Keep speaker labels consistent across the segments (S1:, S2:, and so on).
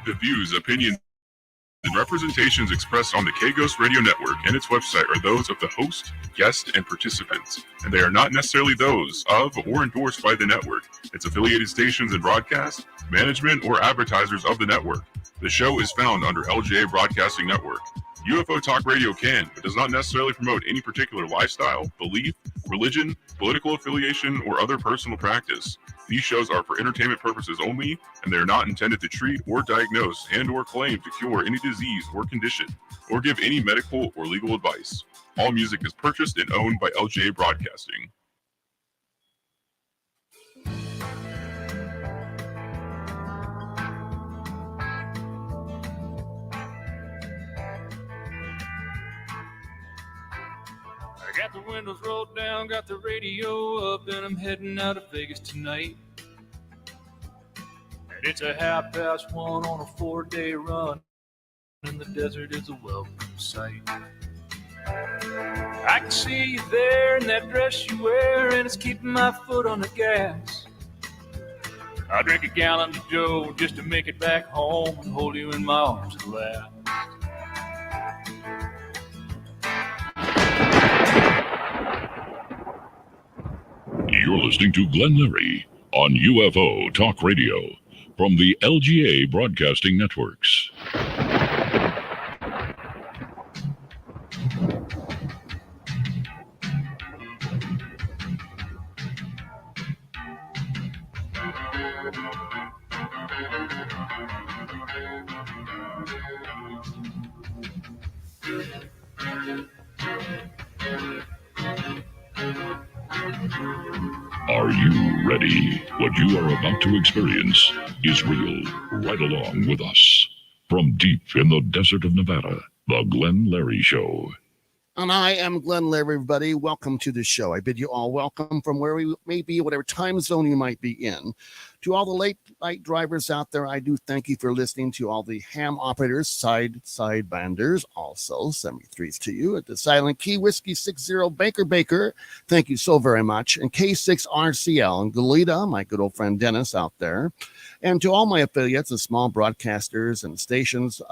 S1: The views, opinions, and representations expressed on the K-Ghost Radio Network and its website are those of the host, guest, and participants, and they are not necessarily those of or endorsed by the network, its affiliated stations and broadcast, management, or advertisers of the network. The show is found under LJA Broadcasting Network. UFO Talk Radio can, but does not necessarily promote any particular lifestyle, belief, religion, political affiliation, or other personal practice. These shows are for entertainment purposes only, and they are not intended to treat or diagnose and or claim to cure any disease or condition, or give any medical or legal advice. All music is purchased and owned by LJA Broadcasting.
S2: I got the windows rolled down, got the radio up, and I'm heading out of Vegas tonight. And it's a 1:30 on a 4-day run, and the desert is a welcome sight. I can see you there in that dress you wear, and it's keeping my foot on the gas. I'll drink a gallon of Joe just to make it back home and hold you in my arms at last.
S3: You're listening to Glenn Leary on UFO Talk Radio from the LGA Broadcasting Networks. Are you ready? What you are about to experience is real. Right along with us. From deep in the desert of Nevada, The Glenn Leary Show.
S4: And I am Glenn Leary, everybody. Welcome to the show. I bid you all welcome from where we may be, whatever time zone you might be in. To all the late night drivers out there, I do thank you for listening. To all the ham operators, sidebanders, also 73s to you. At the Silent Key Whiskey 60 Baker, thank you so very much. And K6RCL and Goleta, my good old friend Dennis out there. And to all my affiliates, the small broadcasters and stations,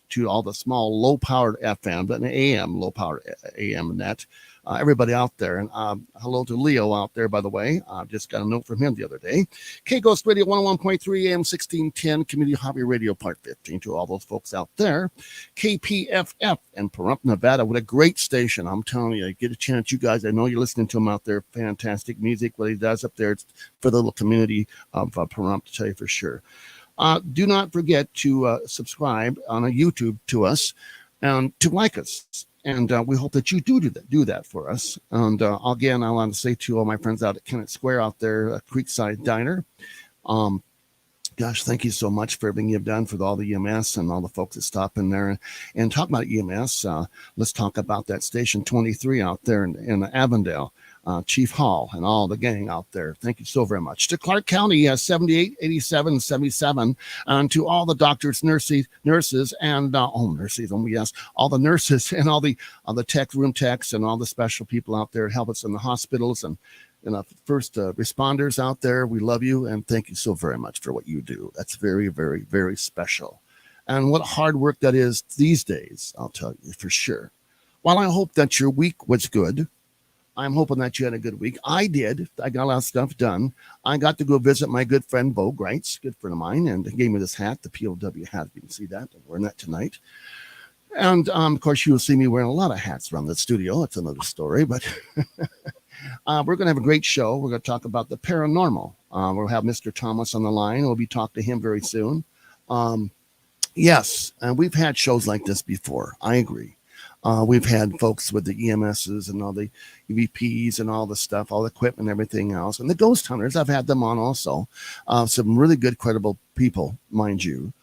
S4: to all the small low-powered FM, but an AM, low-powered AM net, everybody out there. And hello to Leo out there, by the way. I just got a note from him the other day. K-Ghost Radio 101.3 AM 1610, Community Hobby Radio Part 15, to all those folks out there. KPFF in Pahrump, Nevada. What a great station. I'm telling you, get a chance, you guys. I know you're listening to him out there. Fantastic music, what he does up there. It's for the little community of Pahrump, to tell you for sure. Do not forget to subscribe on a YouTube to us and to like us. And we hope that you do that for us. And again, I want to say to all my friends out at Kennett Square out there, Creekside Diner, gosh, thank you so much for everything you've done for all the EMS and all the folks that stop in there. And talk about EMS, let's talk about that Station 23 out there in Avondale. Chief Hall and all the gang out there. Thank you so very much. To Clark County, 78, 87, 77, and to all the doctors, nurses, and all the nurses and all the room techs and all the special people out there, help us in the hospitals and first responders out there. We love you and thank you so very much for what you do. That's very, very, very special. And what hard work that is these days, I'll tell you for sure. While I hope that your week was good, I'm hoping that you had a good week. I did. I got a lot of stuff done. I got to go visit my good friend Bo Greitz, good friend of mine, and he gave me this hat, the POW hat. You can see that. I'm wearing that tonight. And, of course, you'll see me wearing a lot of hats around the studio. That's another story. But we're going to have a great show. We're going to talk about the paranormal. We'll have Mr. Thomas on the line. We'll be talking to him very soon. Yes, and we've had shows like this before. I agree. We've had folks with the EMSs and all the EVPs and all the stuff, all the equipment and everything else. And the ghost hunters, I've had them on also. Some really good, credible people, mind you.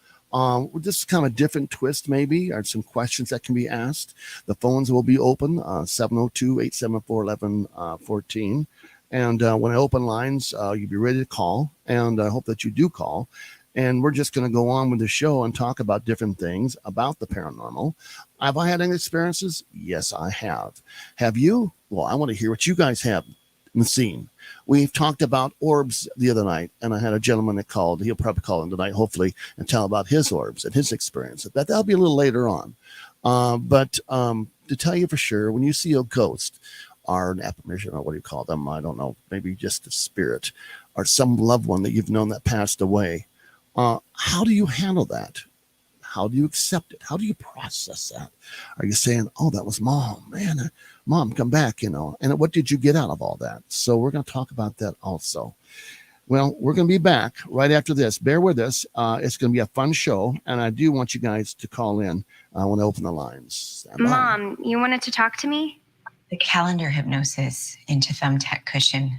S4: Just kind of a different twist, maybe, or some questions that can be asked. The phones will be open, 702-874-1114. And when I open lines, you'll be ready to call. And I hope that you do call. And we're just going to go on with the show and talk about different things about the paranormal. Have I had any experiences? Yes, I have. Have you? Well, I want to hear what you guys have. in the scene. We've talked about orbs the other night, and I had a gentleman that called. He'll probably call in tonight, hopefully, and tell about his orbs and his experience. That'll be a little later on. But to tell you for sure, when you see a ghost or an apparition, or what do you call them? I don't know, maybe just a spirit or some loved one that you've known that passed away, how do you handle that? How do you accept it? How do you process that? Are you saying, oh, that was mom, man, mom, come back, and what did you get out of all that? So we're going to talk about that also. Well, we're going to be back right after this. Bear with us. It's going to be a fun show, and I do want you guys to call in. I want to open the lines.
S5: Mom, you wanted to talk to me?
S6: The calendar hypnosis into thumbtack cushion,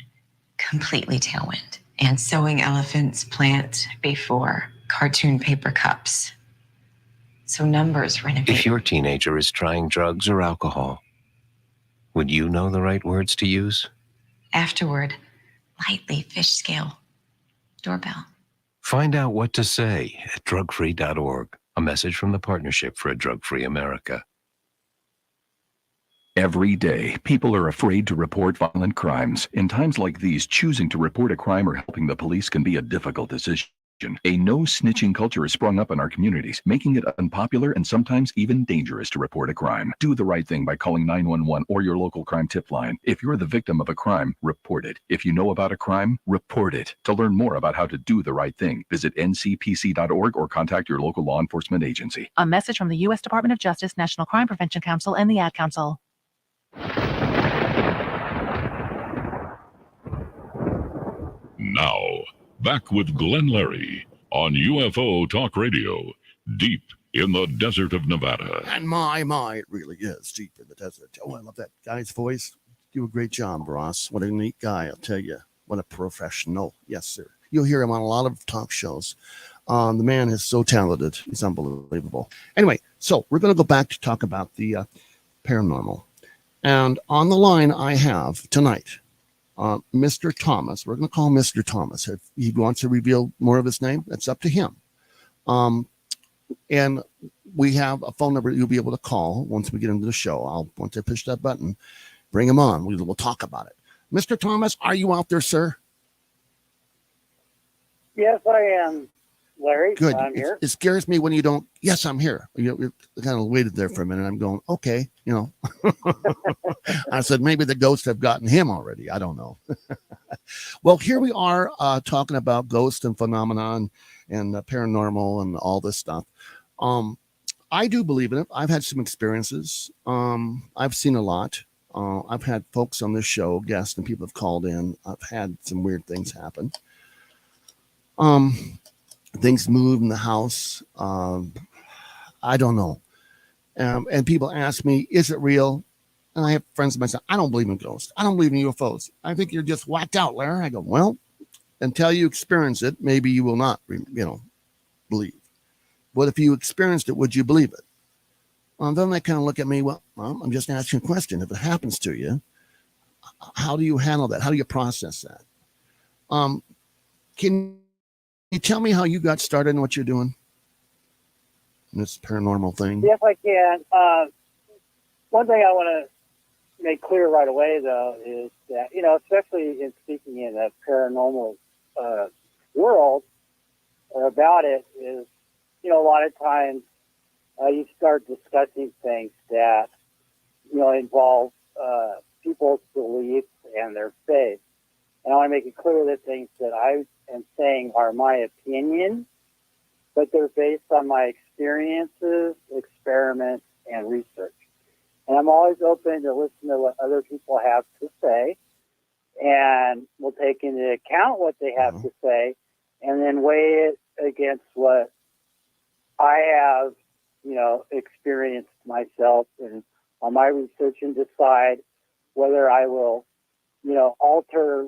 S6: completely tailwind. And sewing elephants plant before cartoon paper cups. So numbers renovate.
S7: If your teenager is trying drugs or alcohol, would you know the right words to use?
S6: Afterward, lightly fish scale. Doorbell.
S7: Find out what to say at drugfree.org. A message from the Partnership for a Drug-Free America.
S8: Every day, people are afraid to report violent crimes. In times like these, choosing to report a crime or helping the police can be a difficult decision. A no-snitching culture has sprung up in our communities, making it unpopular and sometimes even dangerous to report a crime. Do the right thing by calling 911 or your local crime tip line. If you're the victim of a crime, report it. If you know about a crime, report it. To learn more about how to do the right thing, visit ncpc.org or contact your local law enforcement agency.
S9: A message from the U.S. Department of Justice, National Crime Prevention Council, and the Ad Council.
S3: Now, back with Glenn Larry on UFO Talk Radio, deep in the desert of Nevada.
S4: And my, it really is deep in the desert. Oh, I love that guy's voice. Do a great job, Ross. What a neat guy, I'll tell you. What a professional. Yes, sir. You'll hear him on a lot of talk shows. The man is so talented. He's unbelievable. Anyway, so we're going to go back to talk about the paranormal. And on the line I have tonight, Mr. Thomas. We're going to call him Mr. Thomas. If he wants to reveal more of his name, that's up to him. And we have a phone number you'll be able to call once we get into the show. Once I push that button, bring him on. We'll talk about it. Mr. Thomas, are you out there, sir?
S10: Yes, I am, Larry.
S4: Good.
S10: I'm here.
S4: It scares me when you don't. Yes, I'm here. You kind of waited there for a minute. I'm going, okay, I said, maybe the ghosts have gotten him already. I don't know. Well, here we are talking about ghosts and phenomenon and paranormal and all this stuff. I do believe in it. I've had some experiences. I've seen a lot. I've had folks on this show, guests, and people have called in. I've had some weird things happen. Things move in the house. I don't know. And people ask me, is it real? And I have friends of mine say, I don't believe in ghosts. I don't believe in UFOs. I think you're just whacked out, Larry. I go, well, until you experience it, maybe you will not, believe. But if you experienced it, would you believe it? Well, then they kind of look at me, well, I'm just asking a question. If it happens to you, how do you handle that? How do you process that? Can you tell me how you got started in what you're doing? This paranormal thing?
S10: Yes, I can. One thing I want to make clear right away, though, is that, especially in speaking in the paranormal world about it, is, a lot of times you start discussing things that, involve people's beliefs and their faith. And I want to make it clear that things that I am saying are my opinion, but they're based on my experiences, experiments, and research. And I'm always open to listen to what other people have to say, and we'll take into account what they have to say, and then weigh it against what I have, experienced myself and on my research, and decide whether I will, alter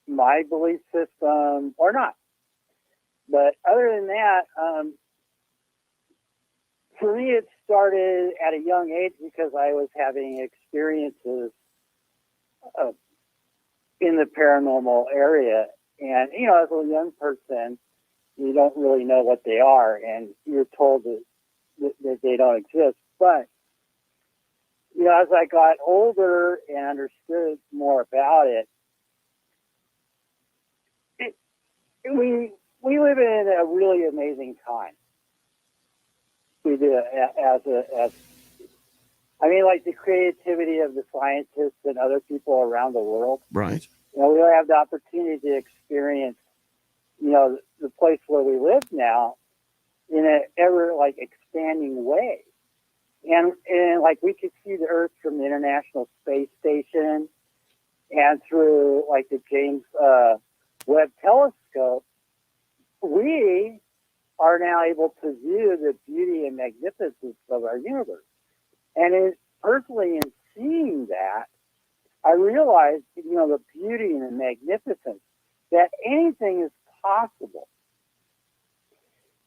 S10: my belief system or not. But other than that, for me, it started at a young age because I was having experiences in the paranormal area. And, as a young person, you don't really know what they are, and you're told that they don't exist. But, as I got older and understood more about it, we live in a really amazing time. We do like the creativity of the scientists and other people around the world.
S4: Right.
S10: We have the opportunity to experience, the place where we live now in an ever like expanding way. And like we could see the Earth from the International Space Station and through like the James Webb Telescope. We are now able to view the beauty and magnificence of our universe. And personally, in seeing that, I realized, the beauty and the magnificence, that anything is possible.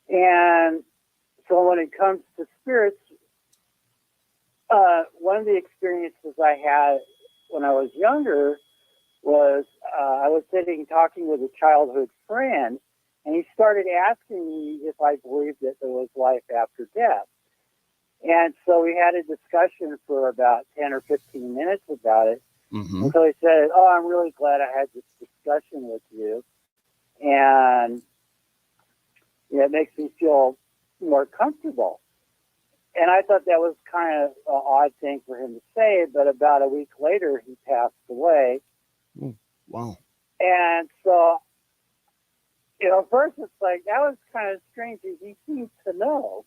S10: And so when it comes to spirits, one of the experiences I had when I was younger was I was talking with a childhood friend, and he started asking me if I believed that there was life after death. And so we had a discussion for about 10 or 15 minutes about it.
S4: Mm-hmm.
S10: And so he said, "Oh, I'm really glad I had this discussion with you. And it makes me feel more comfortable." And I thought that was kind of an odd thing for him to say, but about a week later, he passed away.
S4: Ooh, wow.
S10: And so, first it's like, that was kind of strange. He seemed to know.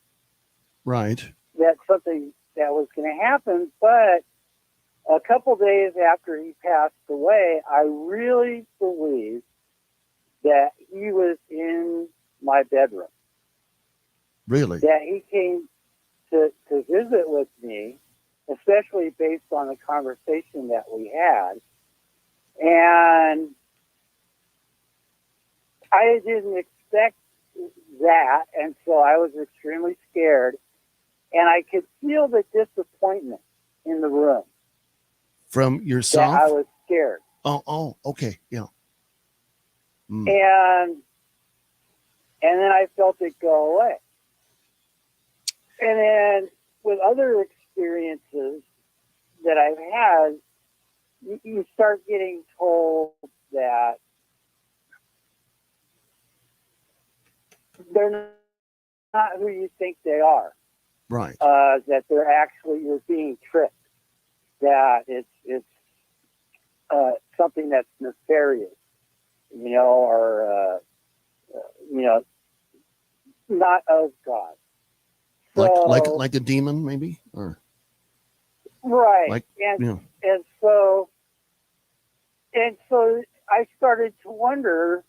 S4: Right.
S10: That something that was going to happen. But a couple days after he passed away, I really believe that he was in my bedroom.
S4: Really?
S10: That he came to visit with me, especially based on the conversation that we had. And I didn't expect that, and so I was extremely scared. And I could feel the disappointment in the room.
S4: From yourself?
S10: That I was scared.
S4: Oh, okay, yeah.
S10: Mm. And then I felt it go away. And then with other experiences that I've had, you start getting told that they're not who you think they are.
S4: Right.
S10: That you're being tricked. That it's something that's nefarious, or not of God. So,
S4: like a demon, maybe, or
S10: right. And so I started to wonder,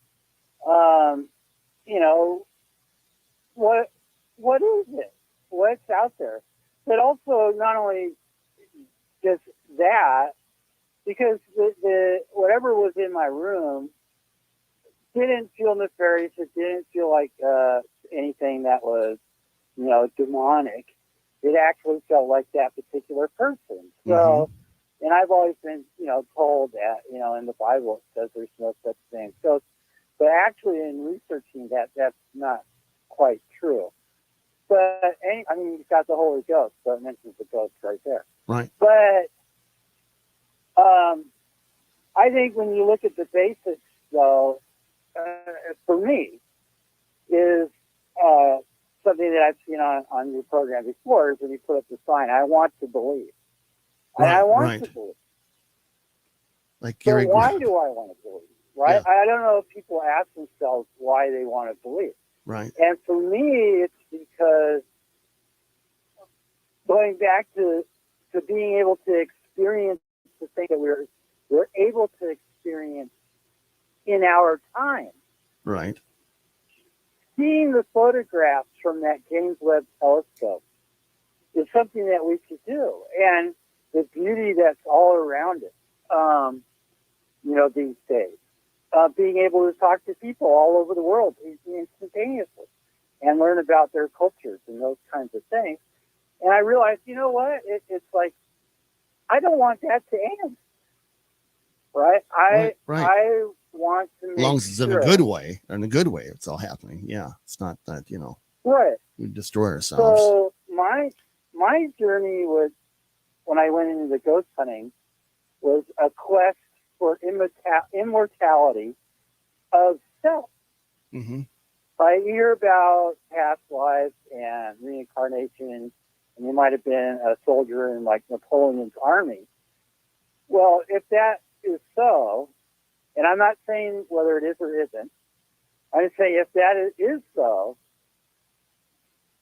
S10: what is it? What's out there? But also not only just that, because the whatever was in my room didn't feel nefarious. It didn't feel like anything that was, demonic. It actually felt like that particular person. So, and I've always been, told that, in the Bible it says there's no such thing. So, but actually in researching that, that's not quite true. But, you've got the Holy Ghost, so it mentions the ghost right there.
S4: Right.
S10: But I think when you look at the basics, though, for me, is something that I've seen on your program before, is when you put up the sign, I want to believe.
S4: Right,
S10: and I want to believe.
S4: Like Gary.
S10: So why do I want to believe? Right? Yeah. I don't know if people ask themselves why they want to believe.
S4: Right.
S10: And for me, it's because going back to being able to experience the thing that we're able to experience in our time.
S4: Right.
S10: Seeing the photographs from that James Webb Telescope is something that we could do. And the beauty that's all around it, these days. Being able to talk to people all over the world instantaneously and learn about their cultures and those kinds of things. And I realized, you know what? It's like, I don't want that to end. Right? I want to make
S4: as long as it's in a good way, it's all happening. Yeah. It's not that,
S10: right.
S4: we destroy ourselves.
S10: So my journey was, when I went into the ghost hunting, was a quest for immortality of self.
S4: Mm-hmm.
S10: I hear about past lives and reincarnation, and you might have been a soldier in like Napoleon's army. Well, if that is so, and I'm not saying whether it is or isn't, I'm just saying if that is so,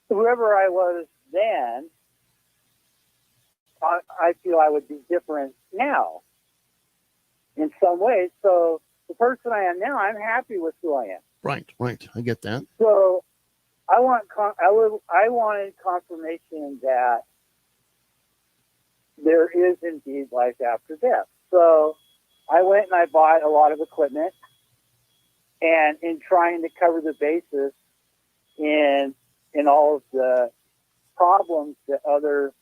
S10: whoever I was then, I feel I would be different now in some ways. So the person I am now, I'm happy with who I am.
S4: Right. I get that.
S10: So I wanted confirmation that there is indeed life after death. So I went and I bought a lot of equipment, and in trying to cover the bases in all of the problems that other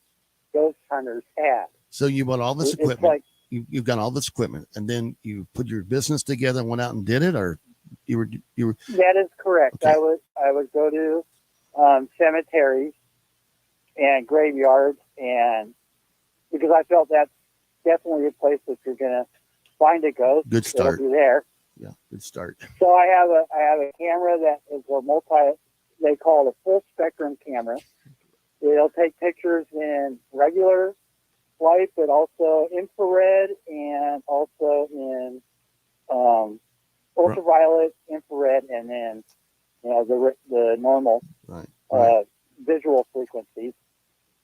S10: ghost hunters had.
S4: So you bought all this
S10: It's
S4: equipment.
S10: like,
S4: You've got all this equipment, and then you put your business together and went out and did it, or you were.
S10: that is correct.
S4: Okay.
S10: I would go to cemeteries and graveyards, and because I felt that's definitely a place that you're going to find a ghost.
S4: Good start.
S10: It'll be there.
S4: Yeah, good start.
S10: So I have a camera that is a they call it a full spectrum camera. It'll take pictures in regular light, but also infrared and also in ultraviolet, infrared, and then the normal visual frequencies.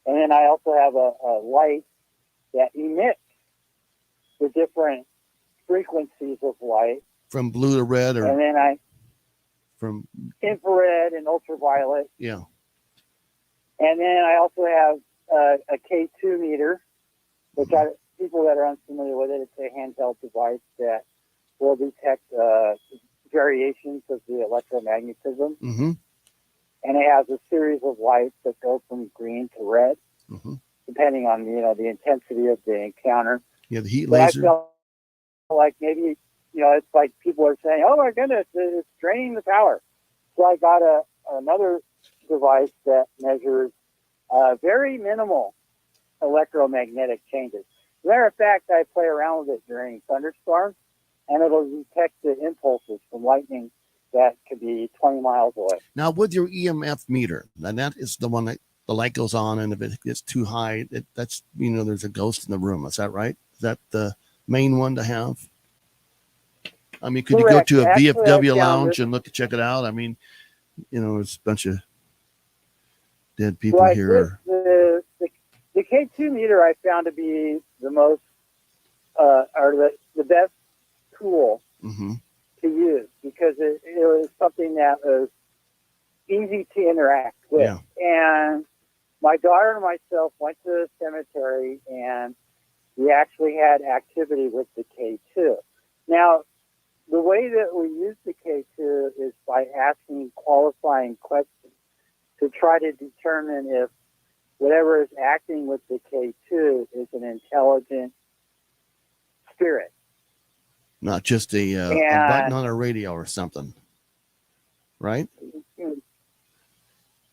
S10: And then I also have a light that emits the different frequencies of light.
S4: From blue to red, or
S10: and then
S4: from
S10: infrared and ultraviolet.
S4: Yeah.
S10: And then I also have a K2 meter, which people that are unfamiliar with it, it's a handheld device that will detect variations of the electromagnetism.
S4: Mm-hmm.
S10: And it has a series of lights that go from green to red, depending on the intensity of the encounter.
S4: Yeah, the heat
S10: But
S4: laser.
S10: I felt like maybe it's like people are saying, "Oh my goodness, it's draining the power." So I got another device that measures very minimal electromagnetic changes. As a matter of fact, I play around with it during thunderstorms, and it'll detect the impulses from lightning that could be 20 miles away.
S4: Now, with your EMF meter, and that is the one that the light goes on, and if it gets too high, that's there's a ghost in the room. Is that right? Is that the main one to have? I mean, could
S10: Correct.
S4: you go to a
S10: Actually,
S4: VFW lounge and check it out? I mean, there's a bunch of dead people
S10: right.
S4: here.
S10: The K2 meter I found to be the most, or the best tool to use, because it was something that was easy to interact with.
S4: Yeah.
S10: And my daughter and myself went to the cemetery, and we actually had activity with the K2. Now, the way that we use the K2 is by asking qualifying questions to try to determine if whatever is acting with the K2 is an intelligent spirit.
S4: Not just a button on a radio or something, right?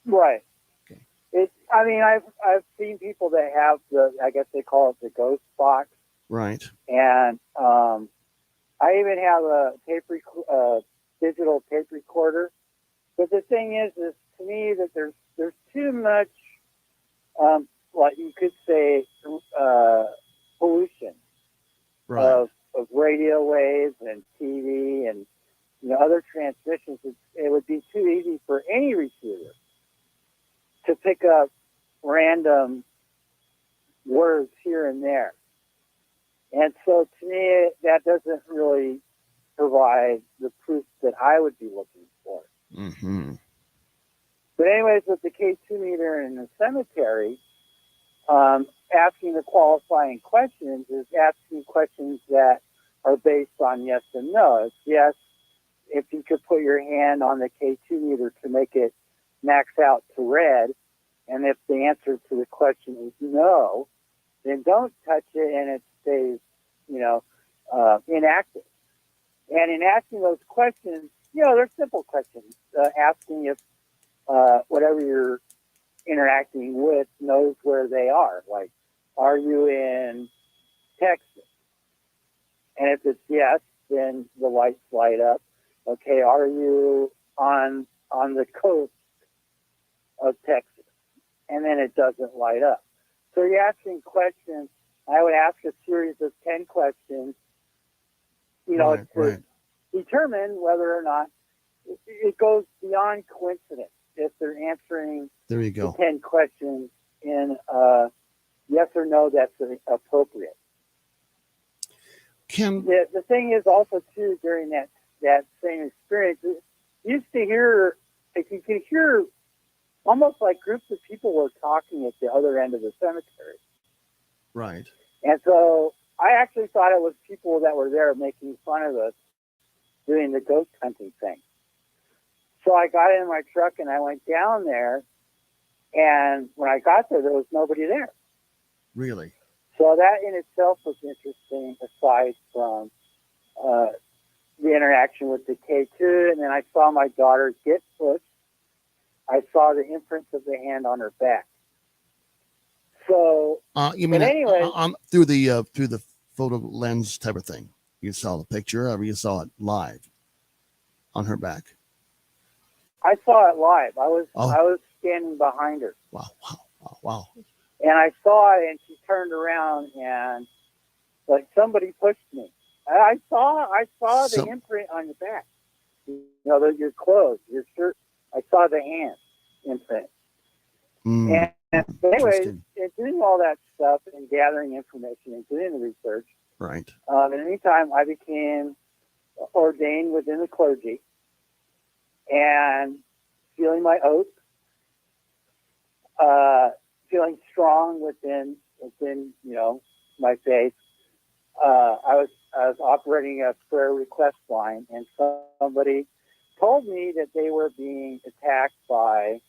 S10: Right.
S4: Okay.
S10: I've seen people that have I guess they call it the ghost box.
S4: Right.
S10: And I even have a digital tape recorder. But the thing is to me that there's too much, what you could say, pollution of radio waves and TV and other transmissions. It would be too easy for any receiver to pick up random words here and there. And so to me, that doesn't really provide the proof that I would be looking for.
S4: Mm-hmm.
S10: But anyways, with the K2 meter in the cemetery, asking the qualifying questions is asking questions that are based on yes and no. It's yes, if you could put your hand on the K2 meter to make it max out to red, and if the answer to the question is no, then don't touch it and it stays, inactive. And in asking those questions, they're simple questions. Asking if whatever you're interacting with knows where they are. Like, are you in Texas? And if it's yes, then the lights light up. Okay, are you on the coast of Texas, and then it doesn't light up. So you're asking questions. I would ask a series of 10 questions, to determine whether or not it goes beyond coincidence if they're answering
S4: There you go.
S10: the 10 questions in yes or no that's appropriate. The thing is also, too, during that same experience, you used to hear, you could hear almost like groups of people were talking at the other end of the cemetery.
S4: Right.
S10: And so I actually thought it was people that were there making fun of us doing the ghost hunting thing. So I got in my truck and I went down there, and when I got there was nobody there.
S4: Really?
S10: So that in itself was interesting, aside from the interaction with the K2. And then I saw my daughter get pushed. I saw the imprints of the hand on her back. So,
S4: you mean
S10: anyway,
S4: through the photo lens type of thing? You saw the picture, or you saw it live on her back?
S10: I saw it live. I was standing behind her.
S4: Wow.
S10: And I saw it, and she turned around, and like somebody pushed me. I saw the imprint on your back. Your clothes, your shirt. I saw the hand imprint. And anyways, in doing all that stuff and gathering information and doing the research,
S4: right.
S10: In the meantime, I became ordained within the clergy, and feeling my oath, feeling strong within my faith. I was operating a prayer request line, and somebody told me that they were being attacked by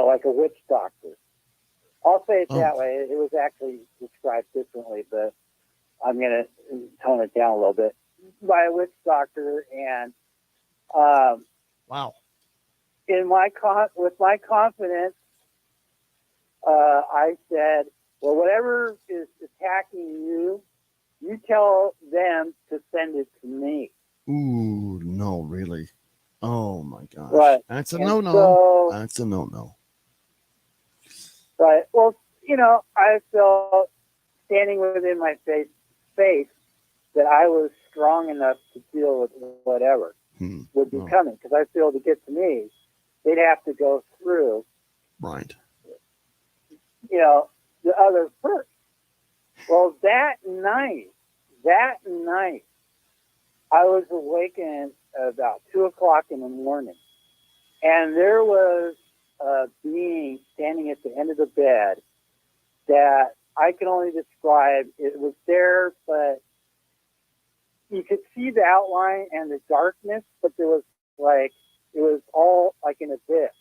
S10: like a witch doctor. I'll say it that way. It was actually described differently, but I'm going to tone it down a little bit. By a witch doctor, and
S4: wow.
S10: With my confidence, I said, well, whatever is attacking you, you tell them to send it to me.
S4: Ooh, no, really? Oh my gosh.
S10: Right.
S4: That's a
S10: And
S4: no-no.
S10: so-
S4: That's a no-no.
S10: Right. Well, I felt standing within my faith that I was strong enough to deal with whatever would be coming. Because I feel to get to me, they'd have to go through,
S4: right,
S10: the other first. Well, that night, I was awakened about 2:00 in the morning, and there was a being standing at the end of the bed that I can only describe. It was there, but you could see the outline and the darkness, but it was all like an abyss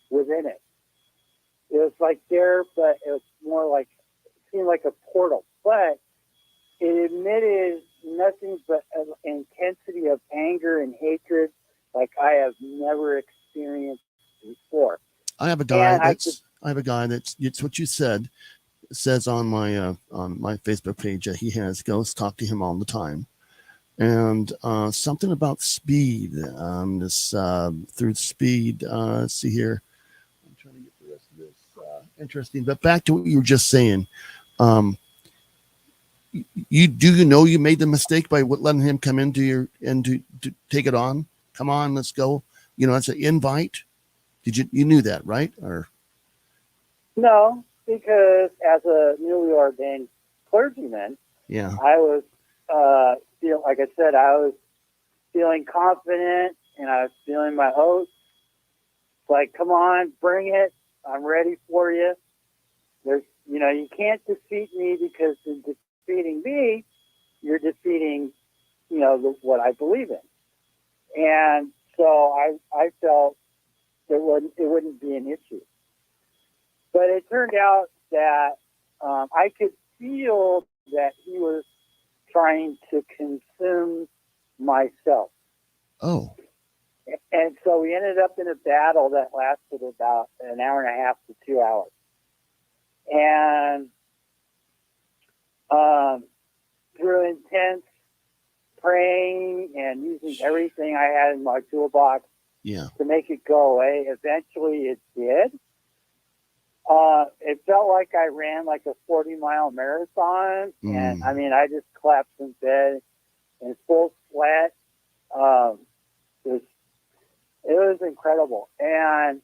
S10: within it. It was like there, but it was more like, it seemed like a portal, but it emitted nothing but an intensity of anger and hatred like I have never experienced before.
S4: I have a guy that's it's what you said. It says on my Facebook page that he has ghosts talk to him all the time, and something about speed. Through speed. Let's see here. I'm trying to get the rest of this interesting. But back to what you were just saying. You made the mistake by letting him come into to take it on? Come on, let's go. It's an invite. You knew that, right? Or
S10: no, because as a newly ordained clergyman, I was like I said, I was feeling confident, and I was feeling my oath. Like, come on, bring it. I'm ready for you. You can't defeat me, because in defeating me, you're defeating, what I believe in. And so I felt it wouldn't be an issue. But it turned out that I could feel that he was trying to consume myself.
S4: Oh.
S10: And so we ended up in a battle that lasted about an hour and a half to 2 hours. And through intense praying and using everything I had in my toolbox
S4: Yeah.
S10: to make it go away. Eventually it did. It felt like I ran like a 40-mile marathon. And I mean, I just collapsed in bed in full sweat. It was incredible. And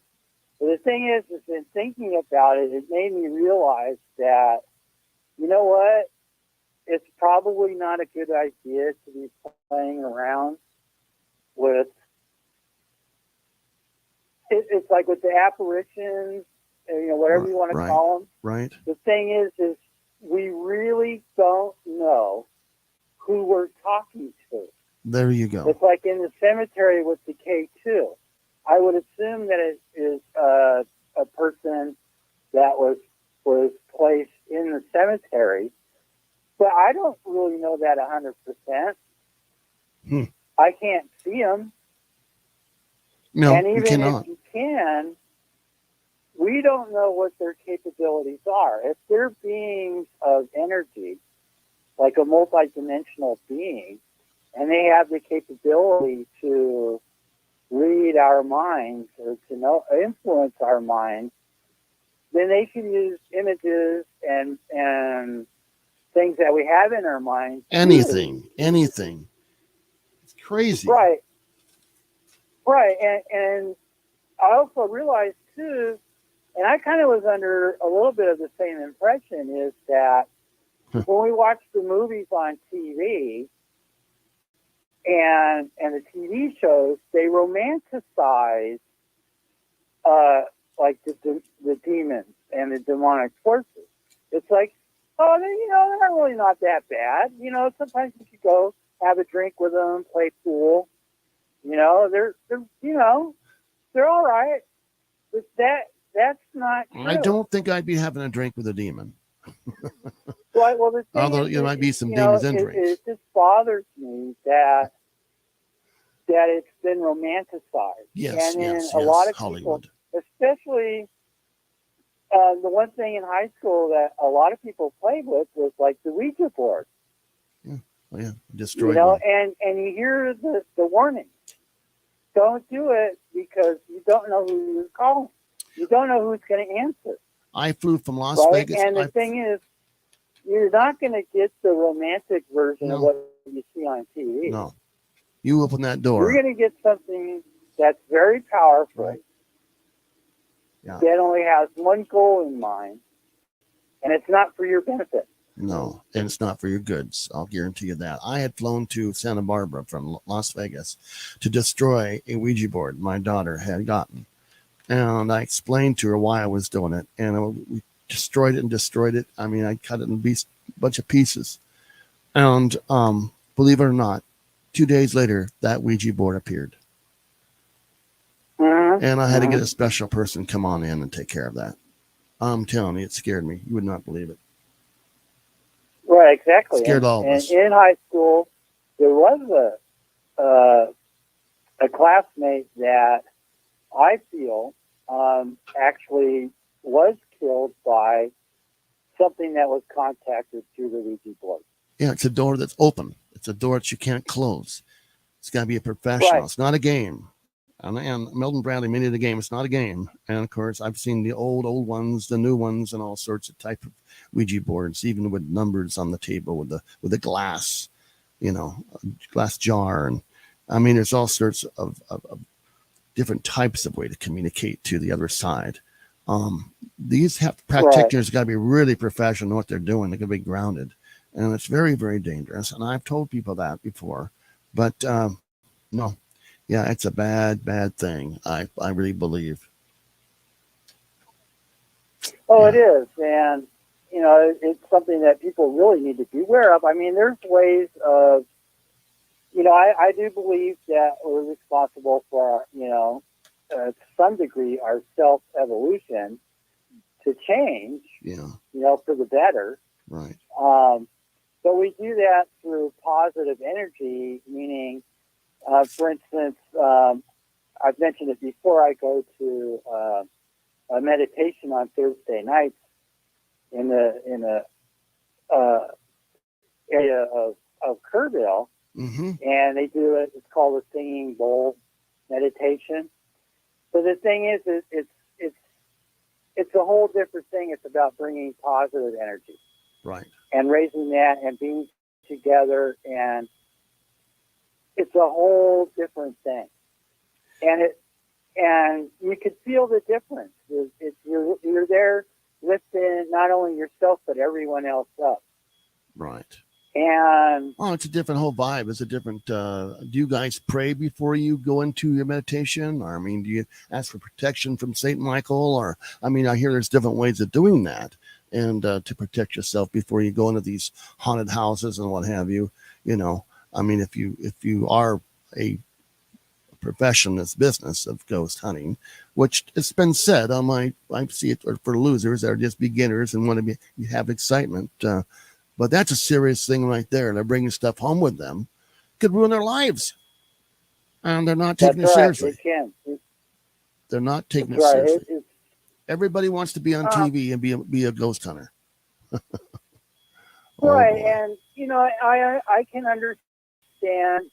S10: the thing is in thinking about it, it made me realize that, you know what? It's probably not a good idea to be playing around with. It's like with the apparitions, whatever you want to call them.
S4: Right.
S10: The thing is we really don't know who we're talking to.
S4: There you go.
S10: It's like in the cemetery with the K2. I would assume that it is a person that was placed in the cemetery, but I don't really know that 100%. I can't see them.
S4: No,
S10: and even
S4: you cannot.
S10: if you can, we don't know what their capabilities are. If they're beings of energy, like a multidimensional being, and they have the capability to read our minds or to influence our minds, then they can use images and things that we have in our minds.
S4: Anything. It's crazy.
S10: Right. And I also realized too, and I kind of was under a little bit of the same impression, is that when we watch the movies on TV and the TV shows, they romanticize like the demons and the demonic forces. It's like, oh, they're really not that bad. Sometimes you could go have a drink with them, play pool. They're all right. But that's not true.
S4: I don't think I'd be having a drink with a demon.
S10: Well, the thing
S4: Although there might be some demons in drinks.
S10: It just bothers me that it's been romanticized.
S4: Yes,
S10: and
S4: yes,
S10: a lot of
S4: Hollywood.
S10: people, especially the one thing in high school that a lot of people played with was like the Ouija board.
S4: Yeah, destroyed one.
S10: And you hear the warning. Don't do it because you don't know who you're calling. You don't know who's going to answer.
S4: I flew from Las Vegas.
S10: And the thing is, you're not going to get the romantic version of what you see on TV.
S4: No. You open that door.
S10: You're going to get something that's very powerful.
S4: Right. Yeah.
S10: That only has one goal in mind, and it's not for your benefit.
S4: No, and it's not for your goods. I'll guarantee you that. I had flown to Santa Barbara from Las Vegas to destroy a Ouija board my daughter had gotten. And I explained to her why I was doing it. And we destroyed it. I mean, I cut it in a bunch of pieces. And believe it or not, 2 days later, that Ouija board appeared. And I had to get a special person come on in and take care of that. I'm telling you, it scared me. You would not believe it.
S10: Right, exactly.
S4: Scared all of us.
S10: And in high school, there was a classmate that I feel actually was killed by something that was contacted through the Ouija board.
S4: Yeah, it's a door that's open. It's a door that you can't close. It's got to be a professional. Right. It's not a game. And Milton Bradley made it a game. It's not a game. And of course, I've seen the old ones, the new ones, and all sorts of type of Ouija boards, even with numbers on the table with the glass, glass jar. And I mean, there's all sorts of different types of way to communicate to the other side. These practitioners got to be really professional in what they're doing. They're going to be grounded, and it's very, very dangerous. And I've told people that before, but no. Yeah, it's a bad, bad thing. I really believe.
S10: Oh, yeah. It is. And, it's something that people really need to be aware of. I mean, there's ways of, I do believe that we're responsible for, to some degree, our self-evolution to change, for the better.
S4: Right.
S10: But we do that through positive energy, meaning, for instance, I've mentioned it before, I go to a meditation on Thursday nights in the area of Kerrville, and they do it. It's called a singing bowl meditation. So the thing is, it's a whole different thing. It's about bringing positive energy,
S4: right,
S10: and raising that and being together, and it's a whole different thing. And you could feel the difference. You're there lifting not only yourself but everyone else up.
S4: Right.
S10: And
S4: it's a different whole vibe. It's a different. Do you guys pray before you go into your meditation? Or do you ask for protection from Saint Michael? Or I hear there's different ways of doing that, and to protect yourself before you go into these haunted houses and what have you. If you are a profession, this business of ghost hunting, which it's been said on I see it for losers that are just beginners and want to have excitement. But that's a serious thing right there. They're bringing stuff home with them. Could ruin their lives. And they're not taking it seriously.
S10: It can.
S4: They're not taking it seriously. Everybody wants to be on TV and be a ghost hunter.
S10: Right. And, I can understand,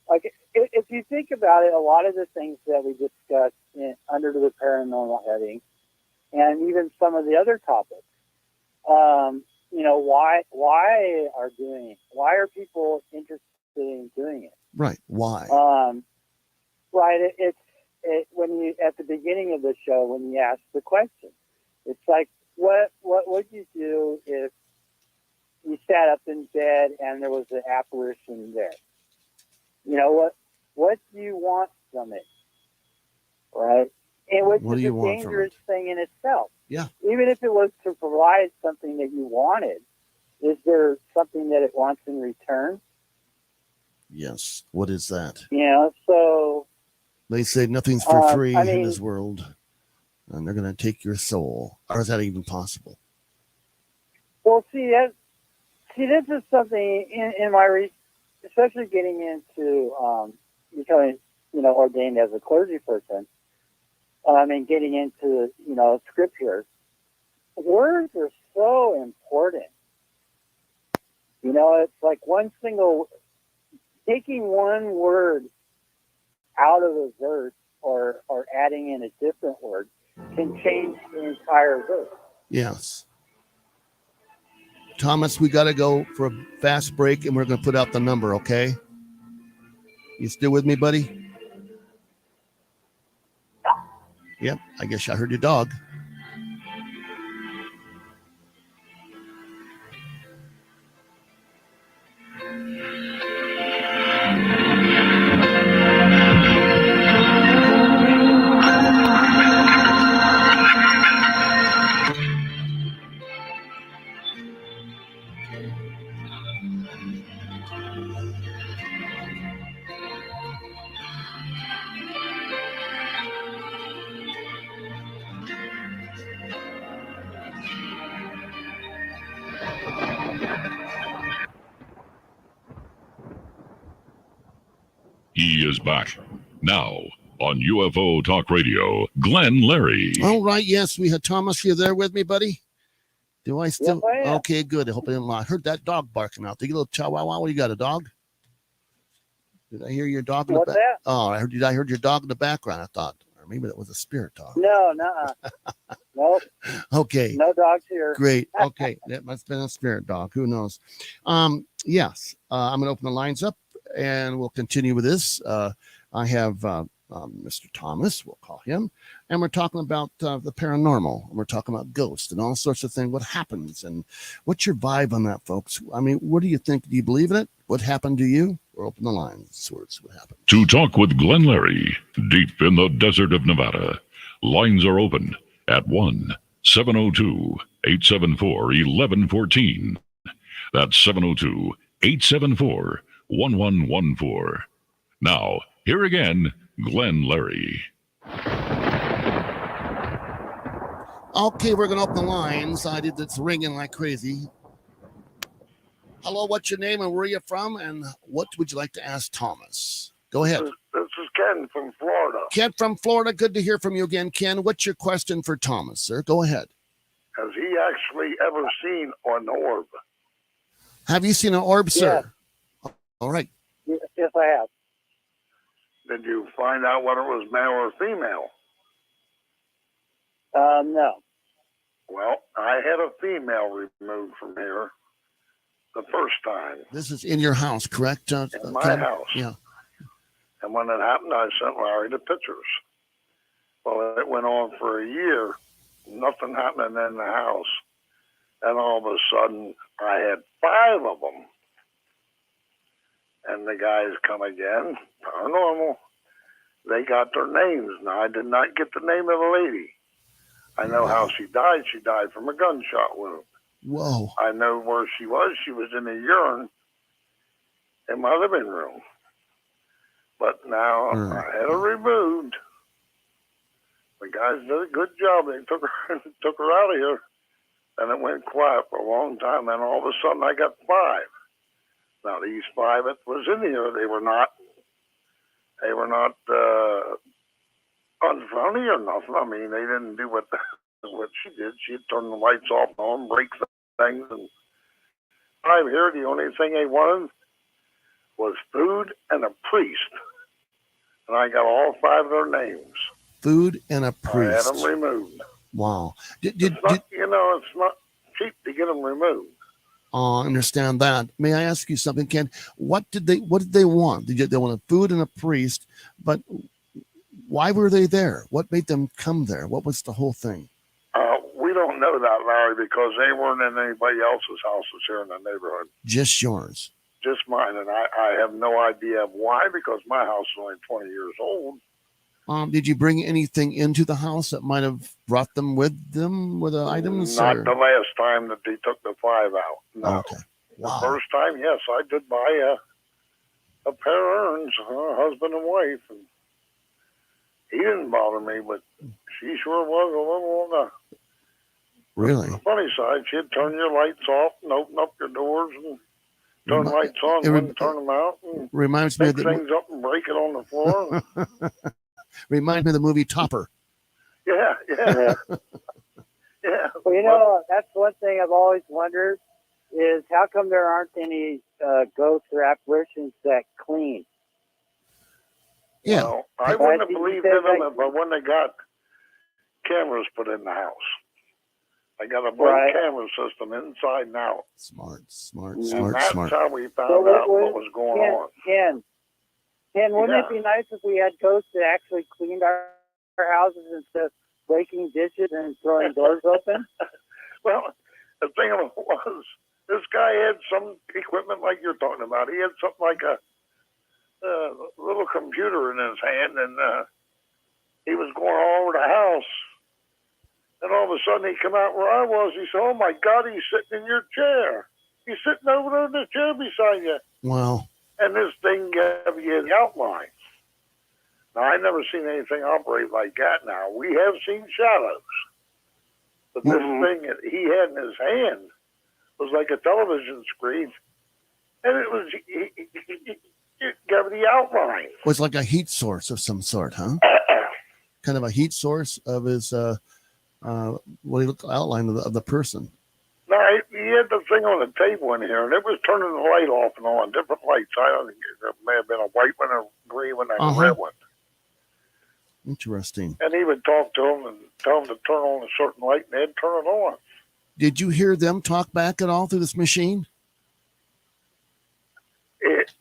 S10: like, if you think about it, a lot of the things that we discussed under the paranormal heading, and even some of the other topics, why are people interested in doing it?
S4: Right. Why?
S10: Right. When you, at the beginning of the show, when you ask the question, it's like, what would you do if you sat up in bed and there was an apparition there? What do you want from it? Right. And which is a dangerous thing in itself.
S4: Yeah.
S10: Even if it was to provide something that you wanted, is there something that it wants in return?
S4: Yes. What is that?
S10: So
S4: they say nothing's for free in this world, and they're going to take your soul. Or is that even possible?
S10: Well, this is something in my research, especially getting into becoming, ordained as a clergy person. And getting into, scripture, words are so important. It's like taking one word out of a verse or adding in a different word can change the entire verse.
S4: Yes. Thomas, we got to go for a fast break, and we're going to put out the number, okay? You still with me, buddy? Yep, I guess I heard your dog.
S3: He is back. Now, on UFO Talk Radio, Glenn Larry.
S4: All right, yes, we had Thomas. You there with me, buddy? Do I still?
S10: Yes, I am.
S4: Okay, good. I hope I didn't lie. I heard that dog barking out. Did you get a little chow wow wow? You got a dog? Did I hear your dog in the
S10: What's
S4: back?
S10: that?
S4: Oh, I heard your dog in the background, I thought. Or maybe that was a spirit dog.
S10: No. Nope.
S4: Okay.
S10: No dogs here.
S4: Great. Okay. That must have been a spirit dog. Who knows? Yes. I'm going to open the lines up and we'll continue with this. I have Mr. Thomas, we'll call him, and we're talking about the paranormal. We're talking about ghosts and all sorts of things. What happens and what's your vibe on that, folks? What do you think? Do you believe in it? What happened to you? We'll open the lines. Words. What happened?
S3: To talk with Glenn Larry, deep in the desert of Nevada, lines are open at 1-702-874-1114. That's 702-874-1114. Now, here again, Glenn Larry.
S4: Okay, we're going to open the lines. It's ringing like crazy. Hello, what's your name and where are you from? And what would you like to ask Thomas? Go ahead.
S11: This is Ken from Florida.
S4: Ken from Florida. Good to hear from you again, Ken. What's your question for Thomas, sir? Go ahead.
S11: Has he actually ever seen an orb?
S4: Have you seen an orb, sir?
S10: Yeah.
S4: All right.
S10: Yes, I have.
S11: Did you find out whether it was male or female?
S10: No.
S11: Well, I had a female removed from here the first time
S4: This is in your house, correct?
S11: in my
S4: Ken?
S11: house.
S4: Yeah.
S11: And when it happened, I sent Larry the pictures. Well, it went on for a year, nothing happening in the house. And all of a sudden, I had 5 of them. And the guys come again, paranormal. They got their names. Now, I did not get the name of the lady. I know how she died. She died from a gunshot wound.
S4: Whoa.
S11: I know where she was. She was in the urine in my living room. But now I had her removed. The guys did a good job. They took her out of here. And it went quiet for a long time. And all of a sudden, I got 5. Now, these 5 that was in here, they were not unfunny or nothing. I mean, they didn't do what she did. She'd turn the lights off and on, break things. And I'm here. The only thing they wanted was food and a priest. And I got all 5 of their names.
S4: Food and a priest.
S11: I had them removed.
S4: Wow.
S11: It's not cheap to get them removed.
S4: I understand that. May I ask you something, Ken? What did they want? They wanted food and a priest, but why were they there? What made them come there? What was the whole thing?
S11: We don't know that, Larry, because they weren't in anybody else's houses here in the neighborhood.
S4: Just yours.
S11: Just mine, and I have no idea why, because my house is only 20 years old.
S4: Did you bring anything into the house that might have brought them with them with the items?
S11: Not the last time that they took the 5 out. No.
S4: Okay. Wow.
S11: The first time, yes, I did buy a pair of urns, husband and wife, and he didn't bother me, but she sure was a little on the
S4: really
S11: funny side. She'd turn your lights off and open up your doors and turn lights on, wouldn't turn them out, and
S4: reminds me
S11: pick things up and break it on the floor.
S4: Reminds me of the movie Topper.
S11: Yeah. Yeah.
S10: Well, that's one thing I've always wondered is how come there aren't any ghosts or apparitions that clean?
S4: Yeah.
S11: Well, I wouldn't have believed in them if I wouldn't have got cameras put in the house. I got a big camera system inside and out.
S4: Smart.
S11: And that's how we found out what was going on.
S10: Ken, wouldn't it be nice if we had ghosts that actually cleaned our houses instead of breaking dishes and throwing doors open?
S11: Well, the thing of it was, this guy had some equipment like you're talking about. He had something like a little computer in his hand, and he was going all over the house. And all of a sudden, he come out where I was. He said, "Oh my God, he's sitting in your chair. He's sitting over there in the chair beside you."
S4: Wow.
S11: And this thing gave you the outline. Now, I never seen anything operate like that. Now, we have seen shadows. But this thing that he had in his hand was like a television screen. And it gave the outline.
S4: It was like a heat source of some sort, huh? Kind of a heat source of his, what he looked outline of the person.
S11: No, he had the thing on the table in here, and it was turning the light off and on, different lights. I don't think there may have been a white one, a green one, and a red one.
S4: Interesting.
S11: And he would talk to them and tell them to turn on a certain light, and they'd turn it on.
S4: Did you hear them talk back at all through this machine?
S11: It